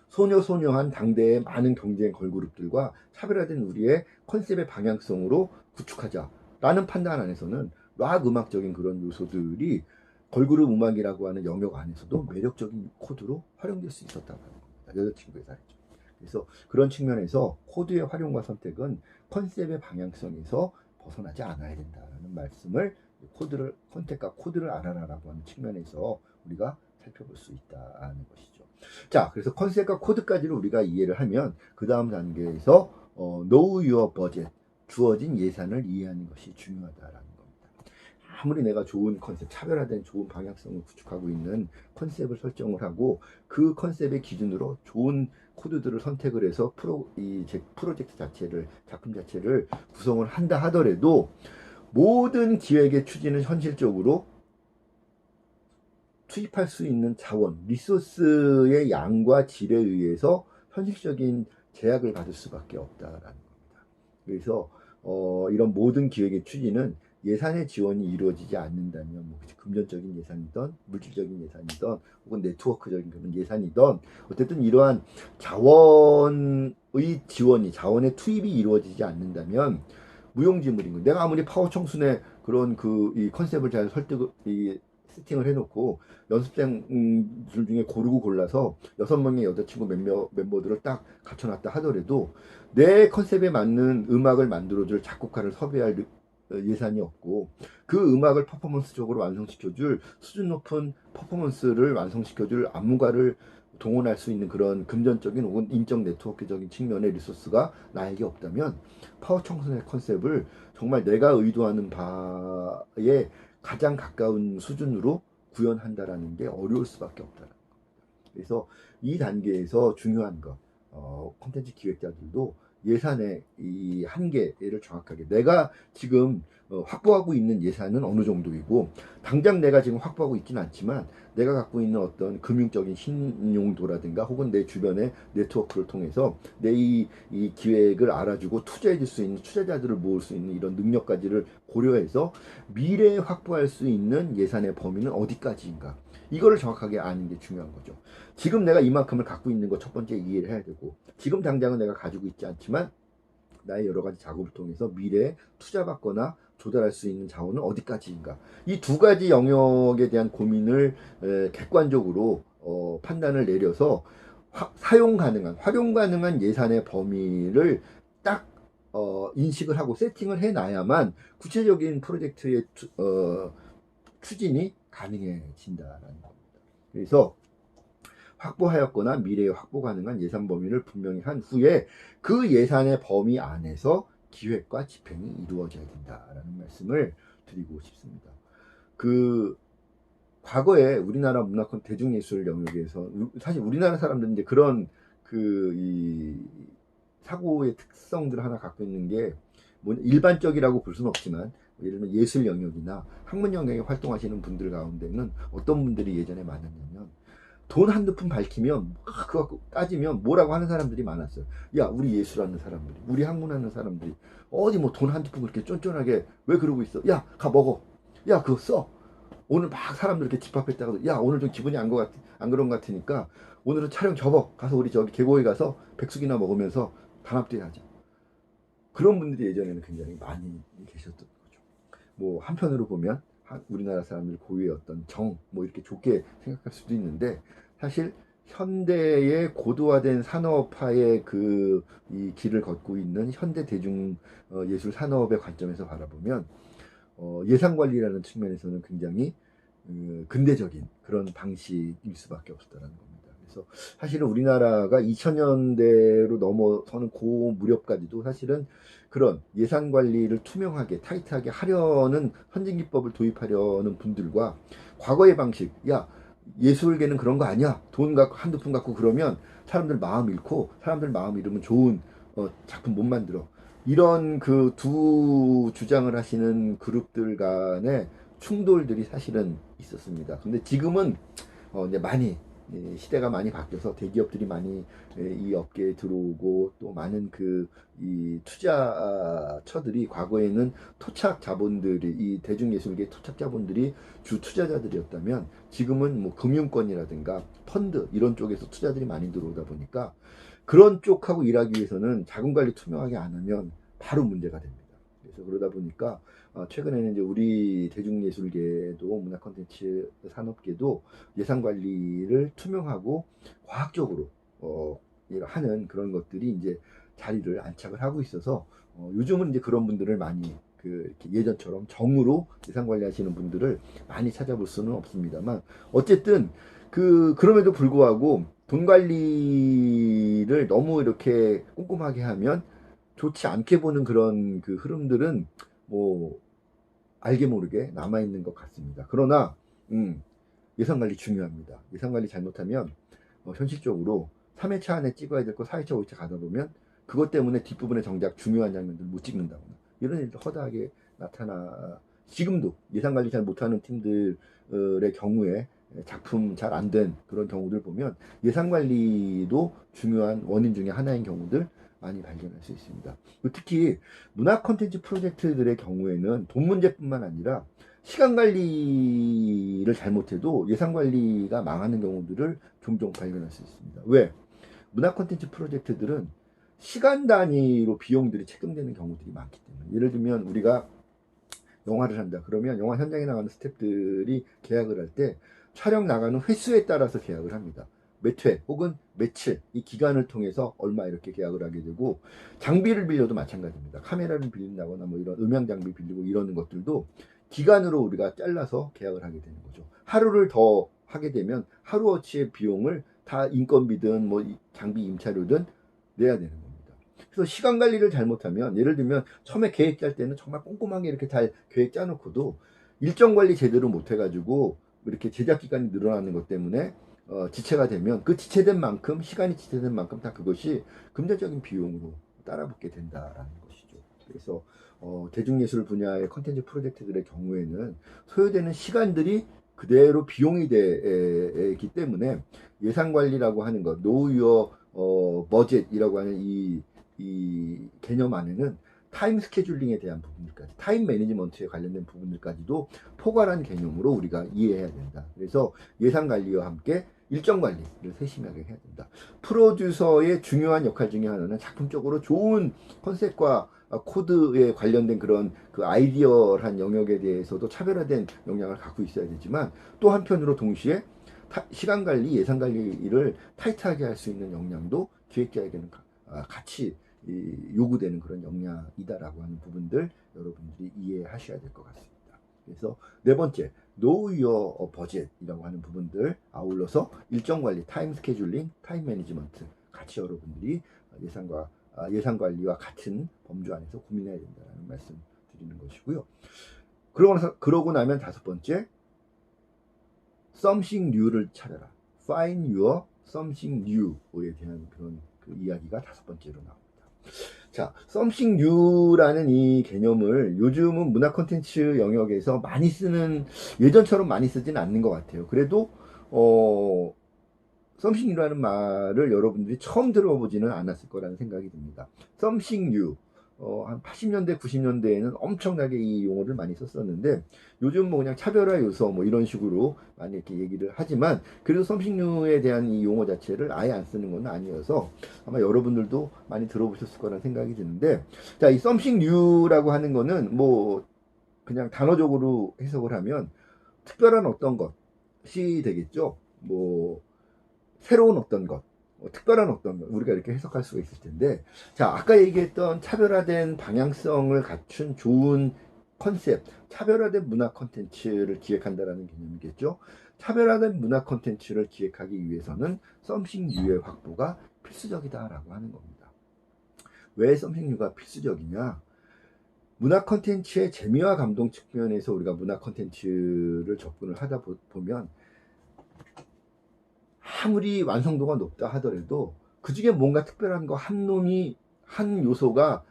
소녀소녀한 당대의 많은 경쟁 걸그룹들과 차별화된 우리의 컨셉의 방향성으로 구축하자라는 판단 안에서는 락 음악적인 그런 요소들이 걸그룹 음악이라고 하는 영역 안에서도 매력적인 코드로 활용될 수 있었다는 겁니다. 여자친구의 사례죠. 그래서 그런 측면에서 코드의 활용과 선택은 컨셉의 방향성에서 벗어나지 않아야 된다는 말씀을 선택과 코드를 알아라라고 하는 측면에서 우리가 살펴볼 수 있다는 것이죠. 자, 그래서 컨셉과 코드까지를 우리가 이해를 하면 그 다음 단계에서 know your budget, 주어진 예산을 이해하는 것이 중요하다라는 겁니다. 아무리 내가 좋은 컨셉, 차별화된 좋은 방향성을 구축하고 있는 컨셉을 설정을 하고 그 컨셉의 기준으로 좋은 코드들을 선택을 해서 프로젝트 자체를, 작품 자체를 구성을 한다 하더라도 모든 기획의 추진은 현실적으로 투입할 수 있는 자원, 리소스의 양과 질에 의해서 현실적인 제약을 받을 수밖에 없다라는 겁니다. 그래서 이런 모든 기획의 추진은 예산의 지원이 이루어지지 않는다면 뭐 금전적인 예산이든 물질적인 예산이든 혹은 네트워크적인 그런 예산이든 어쨌든 이러한 자원의 지원이 자원의 투입이 이루어지지 않는다면 무용지물인 거예요. 내가 아무리 파워 청순의 그런 이 컨셉을 잘 세팅을 해놓고 연습생들 중에 고르고 골라서 6명의 여자친구 멤버들을 딱 갖춰놨다 하더라도 내 컨셉에 맞는 음악을 만들어줄 작곡가를 섭외할 예산이 없고 그 음악을 퍼포먼스적으로 완성시켜줄 수준 높은 퍼포먼스를 완성시켜줄 안무가를 동원할 수 있는 그런 금전적인 혹은 인적 네트워크적인 측면의 리소스가 나에게 없다면 파워 청순의 컨셉을 정말 내가 의도하는 바에 가장 가까운 수준으로 구현한다라는 게 어려울 수밖에 없다. 그래서 이 단계에서 중요한 것, 콘텐츠 기획자들도 예산의 이 한계를 정확하게 내가 지금 확보하고 있는 예산은 어느 정도이고 당장 내가 지금 확보하고 있지는 않지만 내가 갖고 있는 어떤 금융적인 신용도라든가 혹은 내 주변의 네트워크를 통해서 내 이 기획을 알아주고 투자해 줄 수 있는 투자자들을 모을 수 있는 이런 능력까지를 고려해서 미래에 확보할 수 있는 예산의 범위는 어디까지인가 이거를 정확하게 아는 게 중요한 거죠. 지금 내가 이만큼을 갖고 있는 거 첫 번째 이해를 해야 되고 지금 당장은 내가 가지고 있지 않지만 나의 여러 가지 작업을 통해서 미래에 투자받거나 조달할 수 있는 자원은 어디까지인가 이 두 가지 영역에 대한 고민을 객관적으로 판단을 내려서 사용 가능한 활용 가능한 예산의 범위를 딱 인식을 하고 세팅을 해놔야만 구체적인 프로젝트의 추진이 가능해진다라는 겁니다. 그래서 확보하였거나 미래에 확보 가능한 예산 범위를 분명히 한 후에 그 예산의 범위 안에서 기획과 집행이 이루어져야 된다라는 말씀을 드리고 싶습니다. 그 과거에 우리나라 문화권 대중예술 영역에서 사실 우리나라 사람들은 이제 그런 이 사고의 특성들을 하나 갖고 있는 게 뭐 일반적이라고 볼 수는 없지만 예를 들면 예술 영역이나 학문 영역에 활동하시는 분들 가운데는 어떤 분들이 예전에 많았냐면 돈 한두 푼 밝히면 그거 갖고 따지면 뭐라고 하는 사람들이 많았어요. 야 우리 예술하는 사람들이 우리 학문하는 사람들이 어디 뭐 돈 한두 푼 그렇게 쫀쫀하게 왜 그러고 있어. 야 가 먹어. 야 그거 써. 오늘 막 사람들 이렇게 집합했다가 야 오늘 좀 기분이 안 그런 것 같으니까 오늘은 촬영 접어 가서 우리 저기 계곡에 가서 백숙이나 먹으면서 단합대회 하자. 그런 분들이 예전에는 굉장히 많이 계셨던 거죠. 뭐 한편으로 보면 우리나라 사람들 고유의 어떤 정 뭐 이렇게 좋게 생각할 수도 있는데 사실 현대의 고도화된 산업화의 이 길을 걷고 있는 현대 대중 예술 산업의 관점에서 바라보면 예산 관리라는 측면에서는 굉장히 근대적인 그런 방식일 수밖에 없었다는 겁니다. 그래서 사실은 우리나라가 2000년대로 넘어서는 그 무렵까지도 사실은 그런 예산 관리를 투명하게 타이트하게 하려는 선진기법을 도입하려는 분들과 과거의 방식, 야 예술계는 그런 거 아니야. 돈 갖고 한두 푼 갖고 그러면 사람들 마음 잃고 사람들 마음 잃으면 좋은 작품 못 만들어. 이런 그 두 주장을 하시는 그룹들 간의 충돌들이 사실은 있었습니다. 근데 지금은 이제 많이 시대가 많이 바뀌어서 대기업들이 많이 이 업계에 들어오고 또 많은 이 투자처들이 과거에는 토착 자본들이 이 대중예술계 토착 자본들이 주 투자자들이었다면 지금은 뭐 금융권이라든가 펀드 이런 쪽에서 투자들이 많이 들어오다 보니까 그런 쪽하고 일하기 위해서는 자금 관리 투명하게 안 하면 바로 문제가 됩니다. 그래서 그러다 보니까 최근에는 이제 우리 대중예술계도 문화 콘텐츠 산업계도 예산 관리를 투명하고 과학적으로 하는 그런 것들이 이제 자리를 안착을 하고 있어서 요즘은 이제 그런 분들을 많이 이렇게 예전처럼 정으로 예산 관리하시는 분들을 많이 찾아볼 수는 없습니다만 어쨌든 그럼에도 불구하고 돈 관리를 너무 이렇게 꼼꼼하게 하면 좋지 않게 보는 그런 흐름들은 뭐 알게 모르게 남아있는 것 같습니다. 그러나 예산 관리 중요합니다. 예산 관리 잘못하면 현실적으로 3회차 안에 찍어야 될 거 4회차, 5회차 가다 보면 그것 때문에 뒷부분에 정작 중요한 장면들 못 찍는다거나 이런 일도 허다하게 지금도 예산 관리 잘 못하는 팀들의 경우에 작품 잘 안 된 그런 경우들 보면 예산 관리도 중요한 원인 중에 하나인 경우들 많이 발견할 수 있습니다. 특히 문화 콘텐츠 프로젝트들의 경우에는 돈 문제뿐만 아니라 시간 관리를 잘못해도 예산 관리가 망하는 경우들을 종종 발견할 수 있습니다. 왜? 문화 콘텐츠 프로젝트들은 시간 단위로 비용들이 책정되는 경우들이 많기 때문에 예를 들면 우리가 영화를 한다. 그러면 영화 현장에 나가는 스태프들이 계약을 할 때 촬영 나가는 횟수에 따라서 계약을 합니다. 몇 회 혹은 며칠 이 기간을 통해서 얼마 이렇게 계약을 하게 되고, 장비를 빌려도 마찬가지입니다. 카메라를 빌린다거나 뭐 이런 음향 장비 빌리고 이러는 것들도 기간으로 우리가 잘라서 계약을 하게 되는 거죠. 하루를 더 하게 되면 하루어치의 비용을 다 인건비든 뭐 장비 임차료든 내야 되는 겁니다. 그래서 시간 관리를 잘못하면, 예를 들면 처음에 계획 짤 때는 정말 꼼꼼하게 이렇게 잘 계획 짜놓고도 일정 관리 제대로 못 해가지고 이렇게 제작 기간이 늘어나는 것 때문에 지체가 되면, 그 지체된 만큼, 시간이 지체된 만큼 다 그것이 금전적인 비용으로 따라붙게 된다라는 것이죠. 그래서 대중예술 분야의 컨텐츠 프로젝트들의 경우에는 소요되는 시간들이 그대로 비용이 되기 때문에 예산 관리라고 하는 것, Know Your Budget이라고 하는 이 개념 안에는 타임 스케줄링에 대한 부분들까지, 타임 매니지먼트에 관련된 부분들까지도 포괄한 개념으로 우리가 이해해야 된다. 그래서 예산 관리와 함께 일정 관리를 세심하게 해야 된다. 프로듀서의 중요한 역할 중에 하나는 작품적으로 좋은 컨셉과 코드에 관련된 그런 그 아이디어한 영역에 대해서도 차별화된 역량을 갖고 있어야 되지만, 또 한편으로 동시에 시간 관리, 예산 관리를 타이트하게 할 수 있는 역량도 기획자에게는 같이 요구되는 그런 역량이다라고 하는 부분들 여러분들이 이해하셔야 될 것 같습니다. 그래서 네 번째, Know Your Budget이라고 하는 부분들, 아울러서 일정 관리, 타임 스케줄링, 타임 매니지먼트 같이 여러분들이 예산 관리와 같은 범주 안에서 고민해야 된다는 말씀 드리는 것이고요. 그러고 나면 다섯 번째, something new를 찾아라. Find your something new에 대한 그런 그 이야기가 다섯 번째로 나옵니다. 자, something new라는 이 개념을 요즘은 문화 콘텐츠 영역에서 많이 쓰는, 예전처럼 많이 쓰지는 않는 것 같아요. 그래도 something new라는 말을 여러분들이 처음 들어보지는 않았을 거라는 생각이 듭니다. something new, 한 80년대, 90년대에는 엄청나게 이 용어를 많이 썼었는데, 요즘 뭐 그냥 차별화 요소 뭐 이런 식으로 많이 이렇게 얘기를 하지만, 그래도 something new에 대한 이 용어 자체를 아예 안 쓰는 건 아니어서 아마 여러분들도 많이 들어보셨을 거라는 생각이 드는데, 자, 이 something new라고 하는 거는 뭐 그냥 단어적으로 해석을 하면 특별한 어떤 것이 되겠죠. 뭐 새로운 어떤 것, 특별한 어떤 것, 우리가 이렇게 해석할 수가 있을 텐데, 자, 아까 얘기했던 차별화된 방향성을 갖춘 좋은 컨셉, 차별화된 문화 콘텐츠를 기획한다라는 개념이겠죠. 차별화된 문화 콘텐츠를 기획하기 위해서는 something new의 확보가 필수적이다라고 하는 겁니다. 왜 something new가 필수적이냐? 문화 콘텐츠의 재미와 감동 측면에서 우리가 문화 콘텐츠를 접근을 하다 보면, 아무리 완성도가 높다 하더라도 그 중에 뭔가 특별한 거 한 요소가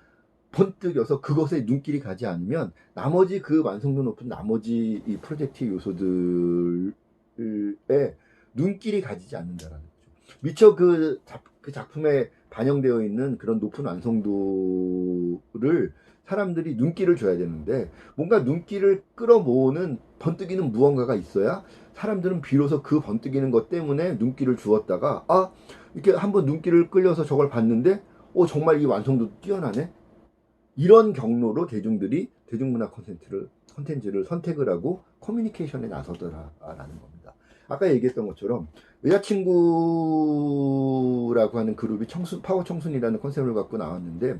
번뜩여서 그것에 눈길이 가지 않으면, 나머지 그 완성도 높은 나머지 이 프로젝트의 요소들에 눈길이 가지지 않는다라는 거죠. 미처 그 작품에 반영되어 있는 그런 높은 완성도를 사람들이 눈길을 줘야 되는데, 뭔가 눈길을 끌어모으는 번뜩이는 무언가가 있어야 사람들은 비로소 그 번뜩이는 것 때문에 눈길을 주었다가, 이렇게 한번 눈길을 끌려서 저걸 봤는데 정말 이 완성도 뛰어나네, 이런 경로로 대중들이 대중문화 콘텐츠를 선택을 하고 커뮤니케이션에 나서더라라는 겁니다. 아까 얘기했던 것처럼 여자친구라고 하는 그룹이 파워 청순이라는 컨셉을 갖고 나왔는데,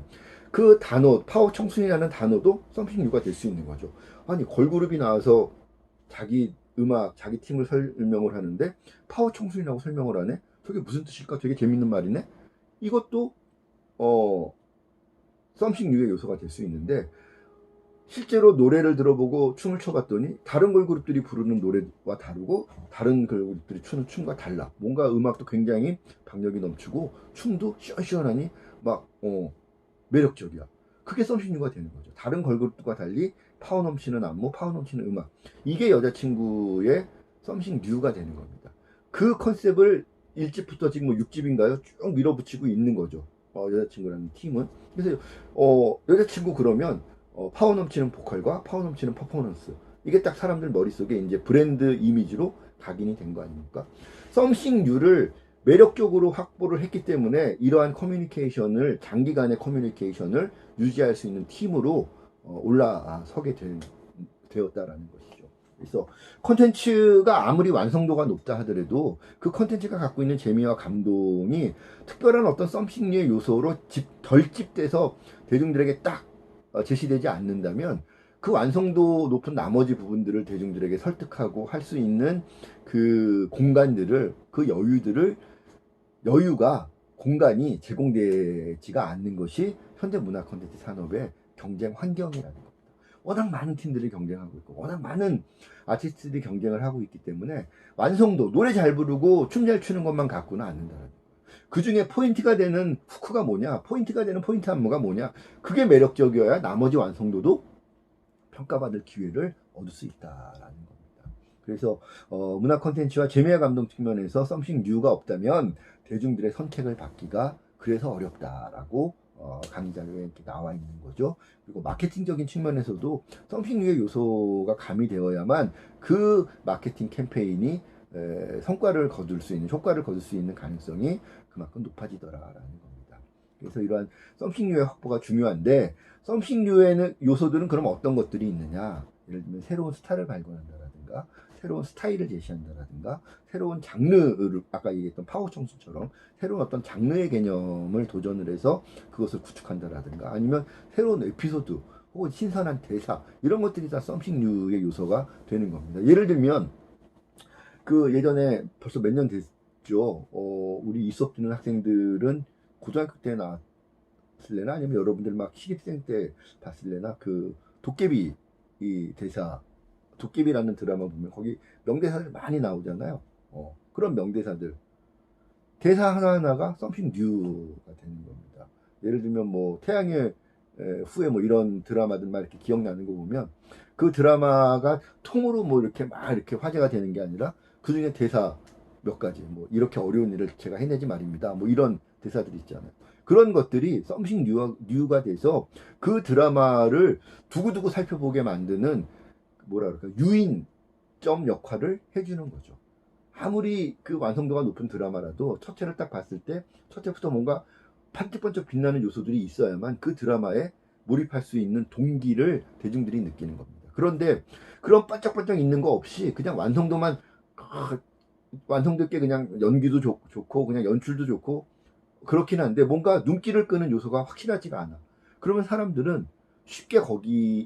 그 단어 파워 청순이라는 단어도 something new가 될 수 있는 거죠. 아니, 걸그룹이 나와서 자기 음악, 자기 팀을 설명을 하는데 파워 청순이라고 설명을 하네? 저게 무슨 뜻일까? 되게 재밌는 말이네? 이것도 something new의 요소가 될 수 있는데, 실제로 노래를 들어보고 춤을 춰봤더니 다른 걸그룹들이 부르는 노래와 다르고 다른 걸그룹들이 추는 춤과 달라. 뭔가 음악도 굉장히 박력이 넘치고 춤도 시원시원하니 막 매력적이야. 그게 something new가 되는 거죠. 다른 걸그룹과 달리 파워 넘치는 안무, 파워 넘치는 음악, 이게 여자친구의 something new가 되는 겁니다. 그 컨셉을 1집부터 지금 뭐 6집인가요? 쭉 밀어붙이고 있는 거죠. 여자친구라는 팀은. 그래서 여자친구 그러면 파워 넘치는 보컬과 파워 넘치는 퍼포먼스, 이게 딱 사람들 머릿속에 이제 브랜드 이미지로 각인이 된 거 아닙니까? something new를 매력적으로 확보를 했기 때문에 이러한 장기간의 커뮤니케이션을 유지할 수 있는 팀으로 올라서게 된 되었다라는 것이죠. 그래서 콘텐츠가 아무리 완성도가 높다 하더라도 그 콘텐츠가 갖고 있는 재미와 감동이 특별한 어떤 썸씽류의 요소로 결집돼서 대중들에게 딱 제시되지 않는다면 그 완성도 높은 나머지 부분들을 대중들에게 설득하고 할 수 있는 그 공간들을, 그 여유가 공간이 제공되지가 않는 것이 현대 문화 콘텐츠 산업의 경쟁 환경이라는 겁니다. 워낙 많은 팀들이 경쟁하고 있고 워낙 많은 아티스트들이 경쟁을 하고 있기 때문에 완성도, 노래 잘 부르고 춤 잘 추는 것만 갖고는 않는다는 거예요. 그 중에 포인트가 되는 후크가 뭐냐, 포인트가 되는 포인트 안무가 뭐냐, 그게 매력적이어야 나머지 완성도도 평가받을 기회를 얻을 수 있다라는 겁니다. 그래서 문화 콘텐츠와 재미와 감동 측면에서 썸씽 뉴가 없다면 대중들의 선택을 받기가 그래서 어렵다라고 강의자료에 이렇게 나와 있는 거죠. 그리고 마케팅적인 측면에서도 썸씽 뉴의 요소가 가미되어야만 그 마케팅 캠페인이 성과를 거둘 수 있는, 효과를 거둘 수 있는 가능성이 그만큼 높아지더라라는 겁니다. 그래서 이러한 썸씽 뉴의 확보가 중요한데, 썸씽 뉴에는 요소들은 그럼 어떤 것들이 있느냐? 예를 들면 새로운 스타를 발견한다라든가, 새로운 스타일을 제시한다라든가, 새로운 장르를, 아까 얘기했던 파워 청순처럼 새로운 어떤 장르의 개념을 도전을 해서 그것을 구축한다라든가, 아니면 새로운 에피소드 혹은 신선한 대사, 이런 것들이 다 썸씽 뉴의 요소가 되는 겁니다. 예를 들면 그 예전에 벌써 몇 년 됐죠. 우리 이 수업 듣는 학생들은 고등학교 때 나왔을래나, 아니면 여러분들 막 신입생 때 봤을래나, 그 도깨비 이 대사, 도깨비라는 드라마 보면 거기 명대사들 많이 나오잖아요. 그런 명대사들, 대사 하나하나가 썸씽 뉴가 되는 겁니다. 예를 들면 뭐 태양의 후예 뭐 이런 드라마들만 이렇게 기억나는 거 보면 그 드라마가 통으로 뭐 이렇게 막 이렇게 화제가 되는 게 아니라 그 중에 대사 몇 가지, 뭐 이렇게 어려운 일을 제가 해내지 말입니다, 뭐 이런 대사들이 있잖아요. 그런 것들이 썸씽 뉴가 돼서 그 드라마를 두고두고 살펴보게 만드는, 뭐라 그럴까, 유인점 역할을 해주는 거죠. 아무리 그 완성도가 높은 드라마라도 첫째를 딱 봤을 때 첫째부터 뭔가 반짝반짝 빛나는 요소들이 있어야만 그 드라마에 몰입할 수 있는 동기를 대중들이 느끼는 겁니다. 그런데 그런 반짝반짝 있는 거 없이 그냥 완성도 있게 그냥 연기도 좋고 그냥 연출도 좋고 그렇긴 한데 뭔가 눈길을 끄는 요소가 확실하지가 않아. 그러면 사람들은 쉽게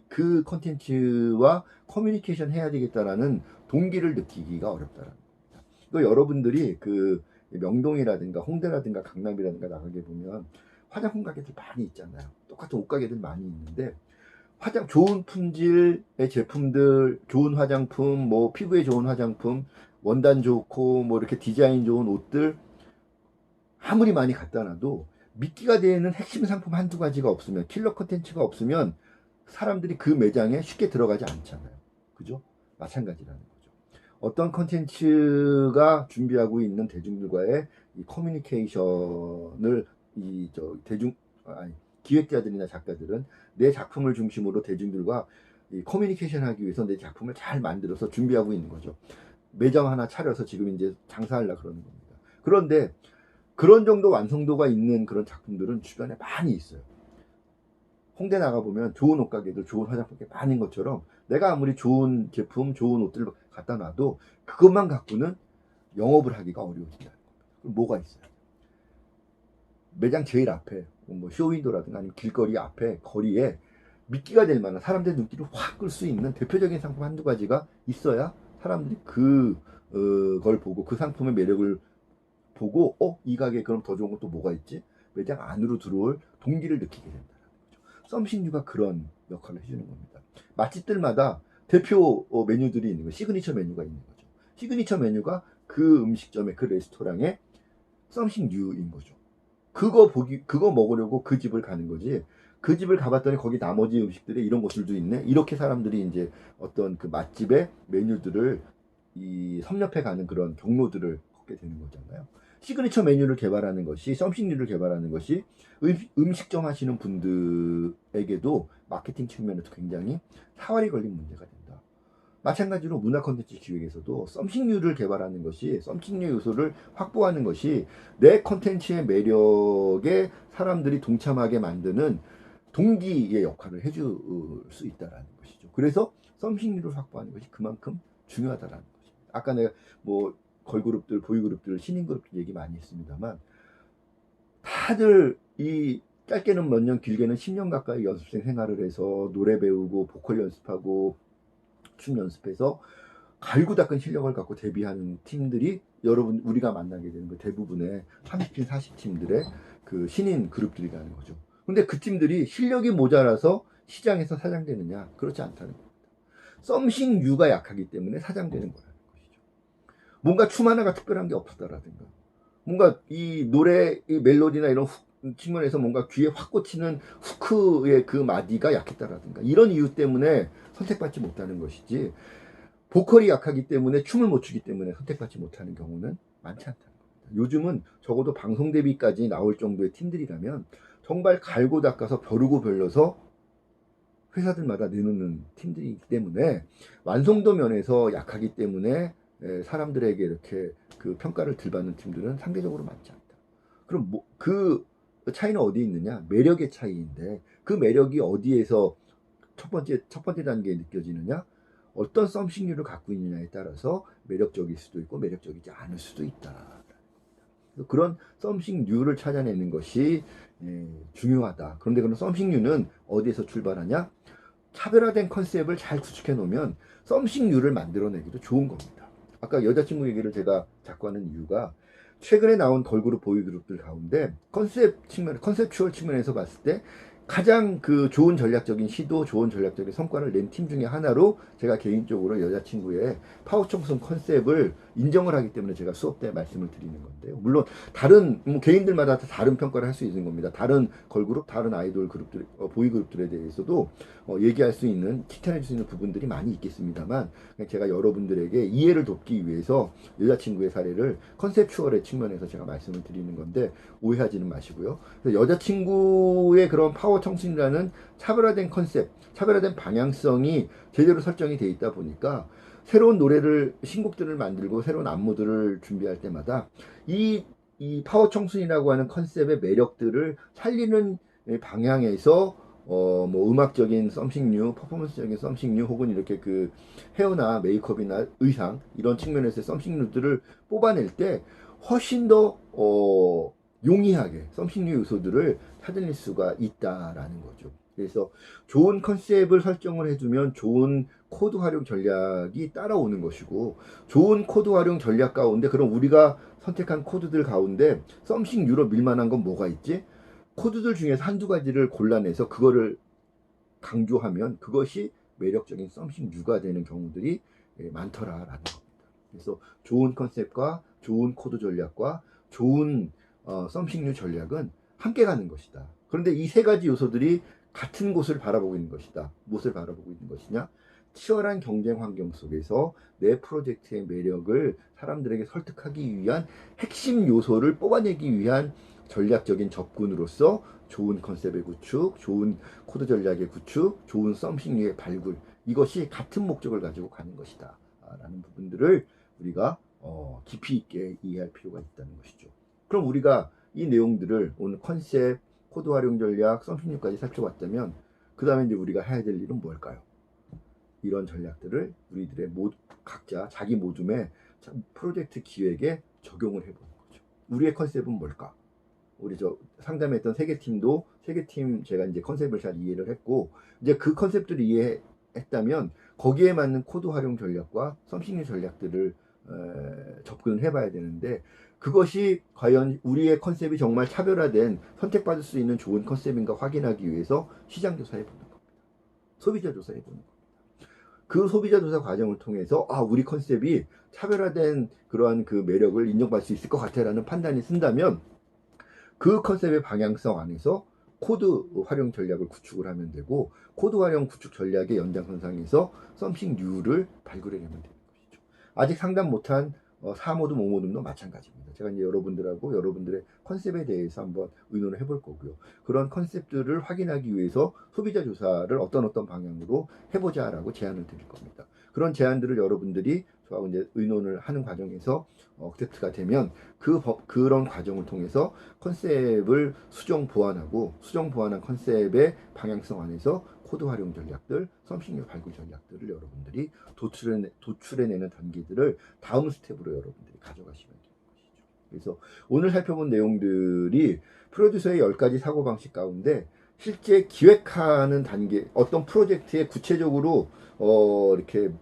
그 컨텐츠와 커뮤니케이션 해야 되겠다라는 동기를 느끼기가 어렵다라는 겁니다. 또 여러분들이 그 명동이라든가 홍대라든가 강남이라든가 나가게 보면 화장품 가게들 많이 있잖아요. 똑같은 옷 가게들 많이 있는데 좋은 품질의 제품들, 좋은 화장품, 뭐 피부에 좋은 화장품, 원단 좋고 뭐 이렇게 디자인 좋은 옷들 아무리 많이 갖다 놔도 미끼가 되는 핵심 상품 한두 가지가 없으면, 킬러 컨텐츠가 없으면 사람들이 그 매장에 쉽게 들어가지 않잖아요. 그죠? 마찬가지라는 거죠. 어떤 컨텐츠가 준비하고 있는 대중들과의 이 커뮤니케이션을 기획자들이나 작가들은 내 작품을 중심으로 대중들과 이 커뮤니케이션 하기 위해서 내 작품을 잘 만들어서 준비하고 있는 거죠. 매장 하나 차려서 지금 이제 장사하려고 그러는 겁니다. 그런데 그런 정도 완성도가 있는 그런 작품들은 주변에 많이 있어요. 홍대 나가보면 좋은 옷가게들, 좋은 화장품이 많은 것처럼 내가 아무리 좋은 제품, 좋은 옷들을 갖다 놔도 그것만 갖고는 영업을 하기가 어려워진다는 겁니다. 그럼 뭐가 있어요? 매장 제일 앞에 뭐 쇼윈도라든가 아니면 길거리 앞에 거리에 미끼가 될 만한, 사람들의 눈길을 확 끌 수 있는 대표적인 상품 한두 가지가 있어야 사람들이 그걸 보고 그 상품의 매력을 보고 이 가게에 그럼 더 좋은 것도 뭐가 있지? 매장 안으로 들어올 동기를 느끼게 된다는 거죠. 썸씽 뉴가 그런 역할을 해주는 겁니다. 맛집들마다 대표 메뉴들이 있는 거예요. 시그니처 메뉴가 있는 거죠. 시그니처 메뉴가 그 음식점의, 그 레스토랑의 썸씽 뉴인 거죠. 그거 먹으려고 그 집을 가는 거지. 그 집을 가봤더니 거기 나머지 음식들에 이런 것들도 있네. 이렇게 사람들이 이제 어떤 그 맛집의 메뉴들을 섭렵해 가는 그런 경로들을 걷게 되는 거잖아요. 시그니처 메뉴를 개발하는 것이, 썸씽 뉴를 개발하는 것이 음식점 하시는 분들에게도 마케팅 측면에서 굉장히 사활이 걸린 문제가 된다. 마찬가지로 문화 콘텐츠 기획에서도 썸씽 뉴를 개발하는 것이, 썸씽 뉴 요소를 확보하는 것이 내 콘텐츠의 매력에 사람들이 동참하게 만드는 동기의 역할을 해줄 수 있다는 것이죠. 그래서 썸씽률을 확보하는 것이 그만큼 중요하다라는 것입니다. 아까 내가 뭐 걸그룹들, 보이그룹들, 신인그룹들 얘기 많이 했습니다만 다들 이 짧게는 몇 년, 길게는 10년 가까이 연습생 생활을 해서 노래 배우고 보컬 연습하고 춤 연습해서 갈고 닦은 실력을 갖고 데뷔하는 팀들이 여러분 우리가 만나게 되는 그 대부분의 30팀, 40팀들의 그 신인 그룹들이라는 거죠. 근데 그 팀들이 실력이 모자라서 시장에서 사장되느냐? 그렇지 않다는 겁니다. 썸씽유가 약하기 때문에 사장되는 거라는 것이죠. 뭔가 춤 하나가 특별한 게 없었다라든가 뭔가 이 노래 이 멜로디나 이런 측면에서 뭔가 귀에 확 꽂히는 후크의 그 마디가 약했다라든가 이런 이유 때문에 선택받지 못하는 것이지 보컬이 약하기 때문에 춤을 못 추기 때문에 선택받지 못하는 경우는 많지 않다는 겁니다. 요즘은 적어도 방송 데뷔까지 나올 정도의 팀들이라면 정말 갈고 닦아서 벼르고 별러서 회사들마다 내놓는 팀들이기 때문에 완성도 면에서 약하기 때문에 사람들에게 이렇게 그 평가를 들받는 팀들은 상대적으로 많지 않다. 그럼 뭐 그 차이는 어디 있느냐? 매력의 차이인데 그 매력이 어디에서 첫 번째 단계에 느껴지느냐? 어떤 썸씽률을 갖고 있느냐에 따라서 매력적일 수도 있고 매력적이지 않을 수도 있다. 그런 썸씽률을 찾아내는 것이 중요하다. 그런데 그런 썸씽률은 어디에서 출발하냐? 차별화된 컨셉을 잘 구축해 놓으면 썸씽률을 만들어내기도 좋은 겁니다. 아까 여자친구 얘기를 제가 자꾸 하는 이유가 최근에 나온 걸그룹 보이그룹들 가운데 컨셉추얼 측면에서 봤을 때 가장 그 좋은 전략적인 시도, 좋은 전략적인 성과를 낸 팀 중에 하나로 제가 개인적으로 여자친구의 파워청순 컨셉을 인정을 하기 때문에 제가 수업 때 말씀을 드리는 건데요. 물론 다른 개인들마다 다른 평가를 할 수 있는 겁니다. 다른 걸그룹, 다른 아이돌 그룹들, 보이그룹들에 대해서도 얘기할 수 있는, 칭찬해 줄 수 있는 부분들이 많이 있겠습니다만 제가 여러분들에게 이해를 돕기 위해서 여자친구의 사례를 컨셉추얼의 측면에서 제가 말씀을 드리는 건데 오해하지는 마시고요. 여자친구의 그런 파워 청순이라는 차별화된 컨셉, 차별화된 방향성이 제대로 설정이 돼 있다 보니까 새로운 노래를, 신곡들을 만들고 새로운 안무들을 준비할 때마다 이 파워 청순이라고 하는 컨셉의 매력들을 살리는 방향에서 뭐 음악적인 썸씽류, 퍼포먼스적인 썸씽류 혹은 이렇게 그 헤어나 메이크업이나 의상 이런 측면에서의 썸씽류들을 뽑아낼 때 훨씬 더 용이하게 썸씽류 요소들을 찾아낼 수가 있다라는 거죠. 그래서 좋은 컨셉을 설정을 해주면 좋은 코드 활용 전략이 따라오는 것이고 좋은 코드 활용 전략 가운데 그럼 우리가 선택한 코드들 가운데 썸씽유로 밀만한 건 뭐가 있지? 코드들 중에서 한두 가지를 골라내서 그거를 강조하면 그것이 매력적인 썸씽유가 되는 경우들이 많더라라는 겁니다. 그래서 좋은 컨셉과 좋은 코드 전략과 좋은 썸씽류 전략은 함께 가는 것이다. 그런데 이 세 가지 요소들이 같은 곳을 바라보고 있는 것이다. 무엇을 바라보고 있는 것이냐? 치열한 경쟁 환경 속에서 내 프로젝트의 매력을 사람들에게 설득하기 위한 핵심 요소를 뽑아내기 위한 전략적인 접근으로서 좋은 컨셉의 구축, 좋은 코드 전략의 구축, 좋은 썸씽류의 발굴 이것이 같은 목적을 가지고 가는 것이다 라는 부분들을 우리가 깊이 있게 이해할 필요가 있다는 것이죠. 그럼 우리가 이 내용들을 오늘 컨셉, 코드 활용 전략, 썸씽류까지 살펴봤다면 그 다음에 이제 우리가 해야 될 일은 뭘까요? 이런 전략들을 우리들의 각자 자기 모둠의 프로젝트 기획에 적용을 해보는 거죠. 우리의 컨셉은 뭘까? 우리 저 상담했던 세 개 팀도 세 개 팀 제가 이제 컨셉을 잘 이해를 했고 이제 그 컨셉들을 이해했다면 거기에 맞는 코드 활용 전략과 썸씽류 전략들을 접근을 해봐야 되는데 그것이 과연 우리의 컨셉이 정말 차별화된 선택받을 수 있는 좋은 컨셉인가 확인하기 위해서 시장 조사해 보는 겁니다. 소비자 조사해 보는 겁니다. 그 소비자 조사 과정을 통해서 우리 컨셉이 차별화된 그러한 그 매력을 인정받을 수 있을 것 같아라는 판단이 쓴다면 그 컨셉의 방향성 안에서 코드 활용 전략을 구축을 하면 되고 코드 활용 구축 전략의 연장선상에서 썸씽유를 발굴해내면 되는 것이죠. 아직 상담 못한 4모둠, 5모둠도 마찬가지입니다. 제가 이제 여러분들하고 여러분들의 컨셉에 대해서 한번 의논을 해볼 거고요. 그런 컨셉들을 확인하기 위해서 소비자 조사를 어떤 방향으로 해보자라고 제안을 드릴 겁니다. 그런 제안들을 여러분들이 저하고 이제 의논을 하는 과정에서 액셉트가 되면 그런 과정을 통해서 컨셉을 수정 보완한 컨셉의 방향성 안에서 코드 활용 전략들, 썸씽률 발굴 전략들을 여러분들이 도출해내는 단계들을 다음 스텝으로 여러분들이 가져가시면 되는 것이죠. 그래서 오늘 살펴본 내용들이 프로듀서의 10가지 사고방식 가운데 실제 기획하는 단계, 어떤 프로젝트에 구체적으로 이렇게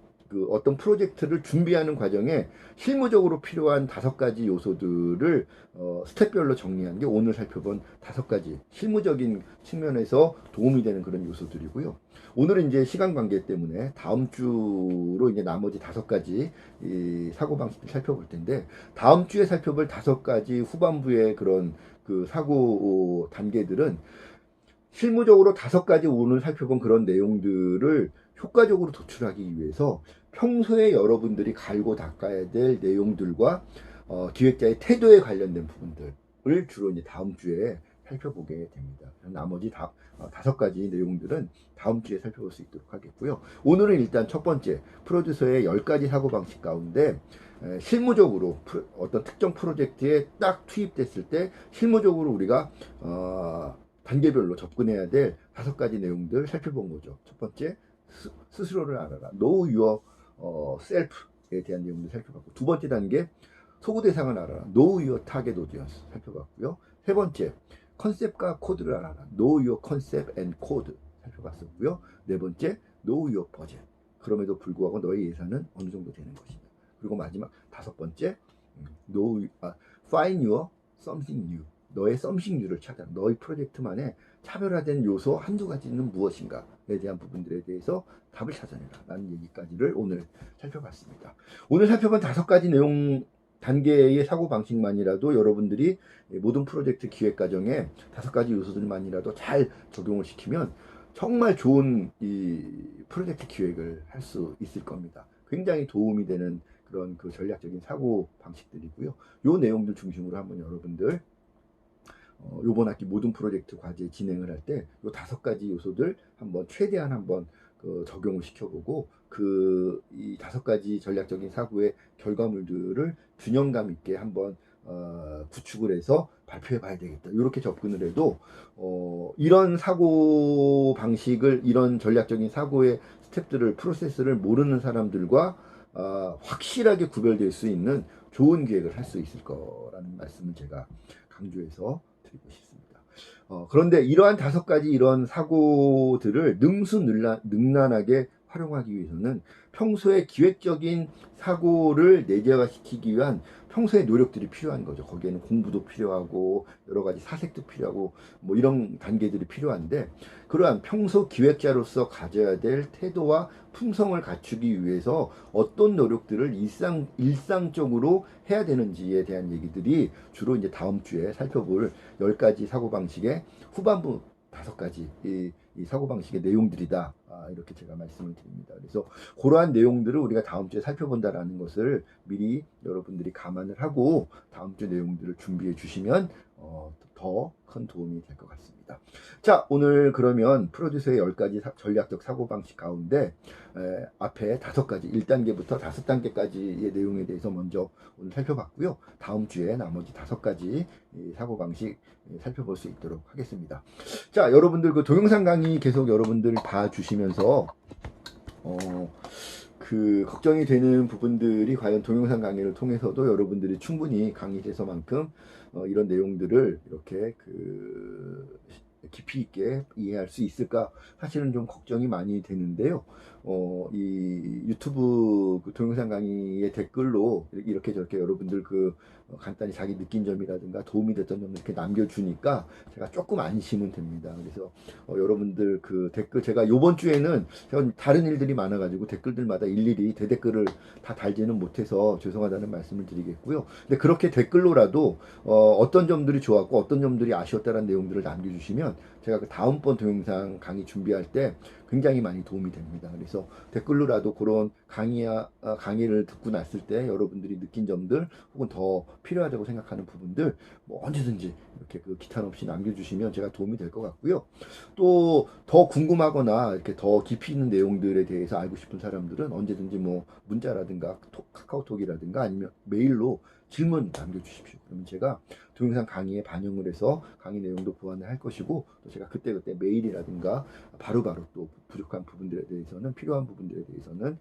어떤 프로젝트를 준비하는 과정에 실무적으로 필요한 5가지 요소들을 스텝별로 정리한 게 오늘 살펴본 5가지 실무적인 측면에서 도움이 되는 그런 요소들이고요. 오늘은 이제 시간 관계 때문에 다음 주로 이제 나머지 5가지 이 사고방식을 살펴볼 텐데, 다음 주에 살펴볼 5가지 후반부의 그런 그 사고 단계들은 실무적으로 5가지 오늘 살펴본 그런 내용들을 효과적으로 도출하기 위해서 평소에 여러분들이 갈고 닦아야 될 내용들과 기획자의 태도에 관련된 부분들을 주로 이제 다음 주에 살펴보게 됩니다. 나머지 5가지 내용들은 다음 주에 살펴볼 수 있도록 하겠고요. 오늘은 일단 첫 번째 프로듀서의 10가지 사고방식 가운데 실무적으로 어떤 특정 프로젝트에 딱 투입됐을 때 실무적으로 우리가 단계별로 접근해야 될 5가지 내용들 살펴본 거죠. 첫 번째, 스스로를 알아라. Know your self에 대한 내용들 살펴봤고, 두 번째 단계, 소구 대상을 알아라. Know your target audience 살펴봤고요. 세 번째, 컨셉과 코드를 알아라. Know your concept and code 살펴봤었고요. 네 번째, Know your budget. 그럼에도 불구하고 너의 예산은 어느 정도 되는 것이냐. 그리고 마지막 5번째, find your something new. 너의 썸씽률을 찾아, 너의 프로젝트만의 차별화된 요소 한두 가지는 무엇인가에 대한 부분들에 대해서 답을 찾아내라 라는 얘기까지를 오늘 살펴봤습니다. 오늘 살펴본 5가지 내용 단계의 사고방식만이라도 여러분들이 모든 프로젝트 기획 과정에 5가지 요소들만이라도 잘 적용을 시키면 정말 좋은 이 프로젝트 기획을 할 수 있을 겁니다. 굉장히 도움이 되는 그런 그 전략적인 사고 방식들이고요. 요 내용들 중심으로 한번 여러분들 요번 학기 모든 프로젝트 과제 진행을 할 때 요 5가지 요소들 한번 최대한 한번 적용을 시켜보고 이 5가지 전략적인 사고의 결과물들을 균형감 있게 한번 구축을 해서 발표해 봐야 되겠다. 이렇게 접근을 해도 이런 사고 방식을, 이런 전략적인 사고의 스텝들을, 프로세스를 모르는 사람들과 확실하게 구별될 수 있는 좋은 기획을 할 수 있을 거라는 말씀을 제가 강조해서 드리고 싶습니다. 그런데 이러한 5가지 이런 사고들을 능수능란하게 활용하기 위해서는 평소에 기획적인 사고를 내재화시키기 위한 평소의 노력들이 필요한 거죠. 거기에는 공부도 필요하고 여러 가지 사색도 필요하고 뭐 이런 단계들이 필요한데, 그러한 평소 기획자로서 가져야 될 태도와 품성을 갖추기 위해서 어떤 노력들을 일상적으로 해야 되는지에 대한 얘기들이 주로 이제 다음 주에 살펴볼 10가지 사고방식의 후반부 5가지 이 사고방식의 내용들이다. 이렇게 제가 말씀을 드립니다. 그래서 그러한 내용들을 우리가 다음 주에 살펴본다라는 것을 미리 여러분들이 감안을 하고 다음 주 내용들을 준비해 주시면 더 큰 도움이 될 것 같습니다. 자, 오늘 그러면 프로듀서의 10가지 전략적 사고방식 가운데 앞에 5가지, 1단계부터 5단계까지의 내용에 대해서 먼저 오늘 살펴봤고요. 다음 주에 나머지 5가지 사고방식 살펴볼 수 있도록 하겠습니다. 자, 여러분들 그 동영상 강의 계속 여러분들 봐주시면서 걱정이 되는 부분들이 과연 동영상 강의를 통해서도 여러분들이 충분히 강의돼서만큼 이런 내용들을 이렇게 깊이 있게 이해할 수 있을까, 사실은 좀 걱정이 많이 되는데요. 이 유튜브 동영상 강의의 댓글로 이렇게 저렇게 여러분들 간단히 자기 느낀 점이라든가 도움이 됐던 점을 이렇게 남겨주니까 제가 조금 안심은 됩니다. 그래서 여러분들 댓글, 제가 요번 주에는 제가 다른 일들이 많아가지고 댓글들마다 일일이 대댓글을 다 달지는 못해서 죄송하다는 말씀을 드리겠고요. 근데 그렇게 댓글로라도 어떤 점들이 좋았고 어떤 점들이 아쉬웠다는 내용들을 남겨주시면 제가 다음번 동영상 강의 준비할 때 굉장히 많이 도움이 됩니다. 그래서 댓글로라도 그런 강의를 듣고 났을 때 여러분들이 느낀 점들 혹은 더 필요하다고 생각하는 부분들 뭐 언제든지 이렇게 기탄 없이 남겨주시면 제가 도움이 될 것 같고요. 또 더 궁금하거나 이렇게 더 깊이 있는 내용들에 대해서 알고 싶은 사람들은 언제든지 뭐 문자라든가 카카오톡이라든가 아니면 메일로 질문 남겨주십시오. 그러면 제가 동영상 강의에 반영을 해서 강의 내용도 보완을 할 것이고, 또 제가 그때그때 메일이라든가 바로바로 또 부족한 부분들에 대해서는, 필요한 부분들에 대해서는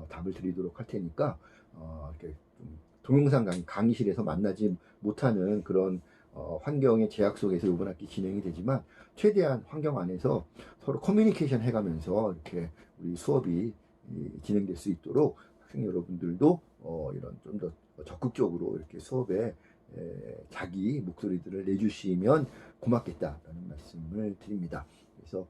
답을 드리도록 할 테니까 이렇게 좀 동영상 강의실에서 만나지 못하는 그런 환경의 제약 속에서 이번 학기 진행이 되지만, 최대한 환경 안에서 서로 커뮤니케이션 해가면서 이렇게 우리 수업이 진행될 수 있도록 학생 여러분들도 이런 좀 더 적극적으로 이렇게 수업에 자기 목소리들을 내주시면 고맙겠다라는 말씀을 드립니다. 그래서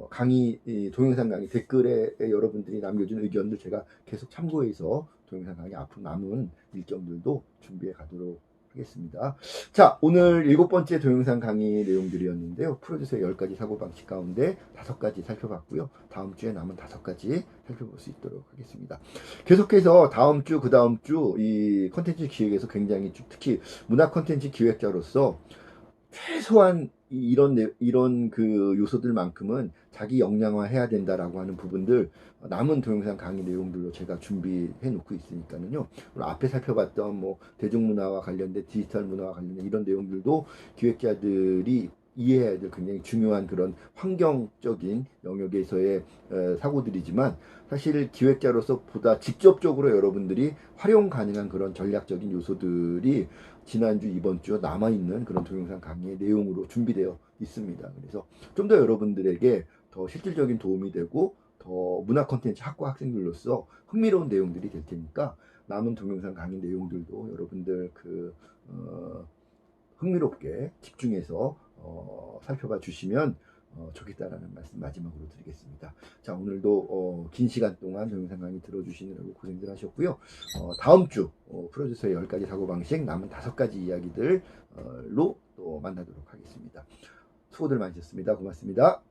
강의, 동영상 강의 댓글에 여러분들이 남겨준 의견들 제가 계속 참고해서 동영상 강의 앞으로 남은 일정들도 준비해 가도록 하겠습니다. 자, 오늘 7번째 동영상 강의 내용들이었는데요. 풀어주세요 10가지 사고방식 가운데 5가지 살펴봤고요. 다음 주에 남은 5가지 살펴볼 수 있도록 하겠습니다. 계속해서 다음 주, 그 다음 주 이 콘텐츠 기획에서 굉장히 특히 문화 콘텐츠 기획자로서 최소한 이런 그 요소들만큼은 자기 역량화 해야 된다라고 하는 부분들, 남은 동영상 강의 내용들로 제가 준비해 놓고 있으니까는요. 앞에 살펴봤던 뭐 대중문화와 관련된, 디지털 문화와 관련된 이런 내용들도 기획자들이 이해해야 될 굉장히 중요한 그런 환경적인 영역에서의 사고들이지만, 사실 기획자로서 보다 직접적으로 여러분들이 활용 가능한 그런 전략적인 요소들이 지난주, 이번 주 남아있는 그런 동영상 강의의 내용으로 준비되어 있습니다. 그래서 좀 더 여러분들에게 더 실질적인 도움이 되고, 더 문화 콘텐츠 학과 학생들로서 흥미로운 내용들이 될 테니까, 남은 동영상 강의 내용들도 여러분들 흥미롭게 집중해서 살펴봐 주시면 좋겠다라는 말씀 마지막으로 드리겠습니다. 자, 오늘도 긴 시간 동안 동영상 강의 들어주시느라고 고생들 하셨고요. 다음 주 풀어주세요 10가지 사고방식 남은 5가지 이야기들로 또 만나도록 하겠습니다. 수고들 많으셨습니다. 고맙습니다.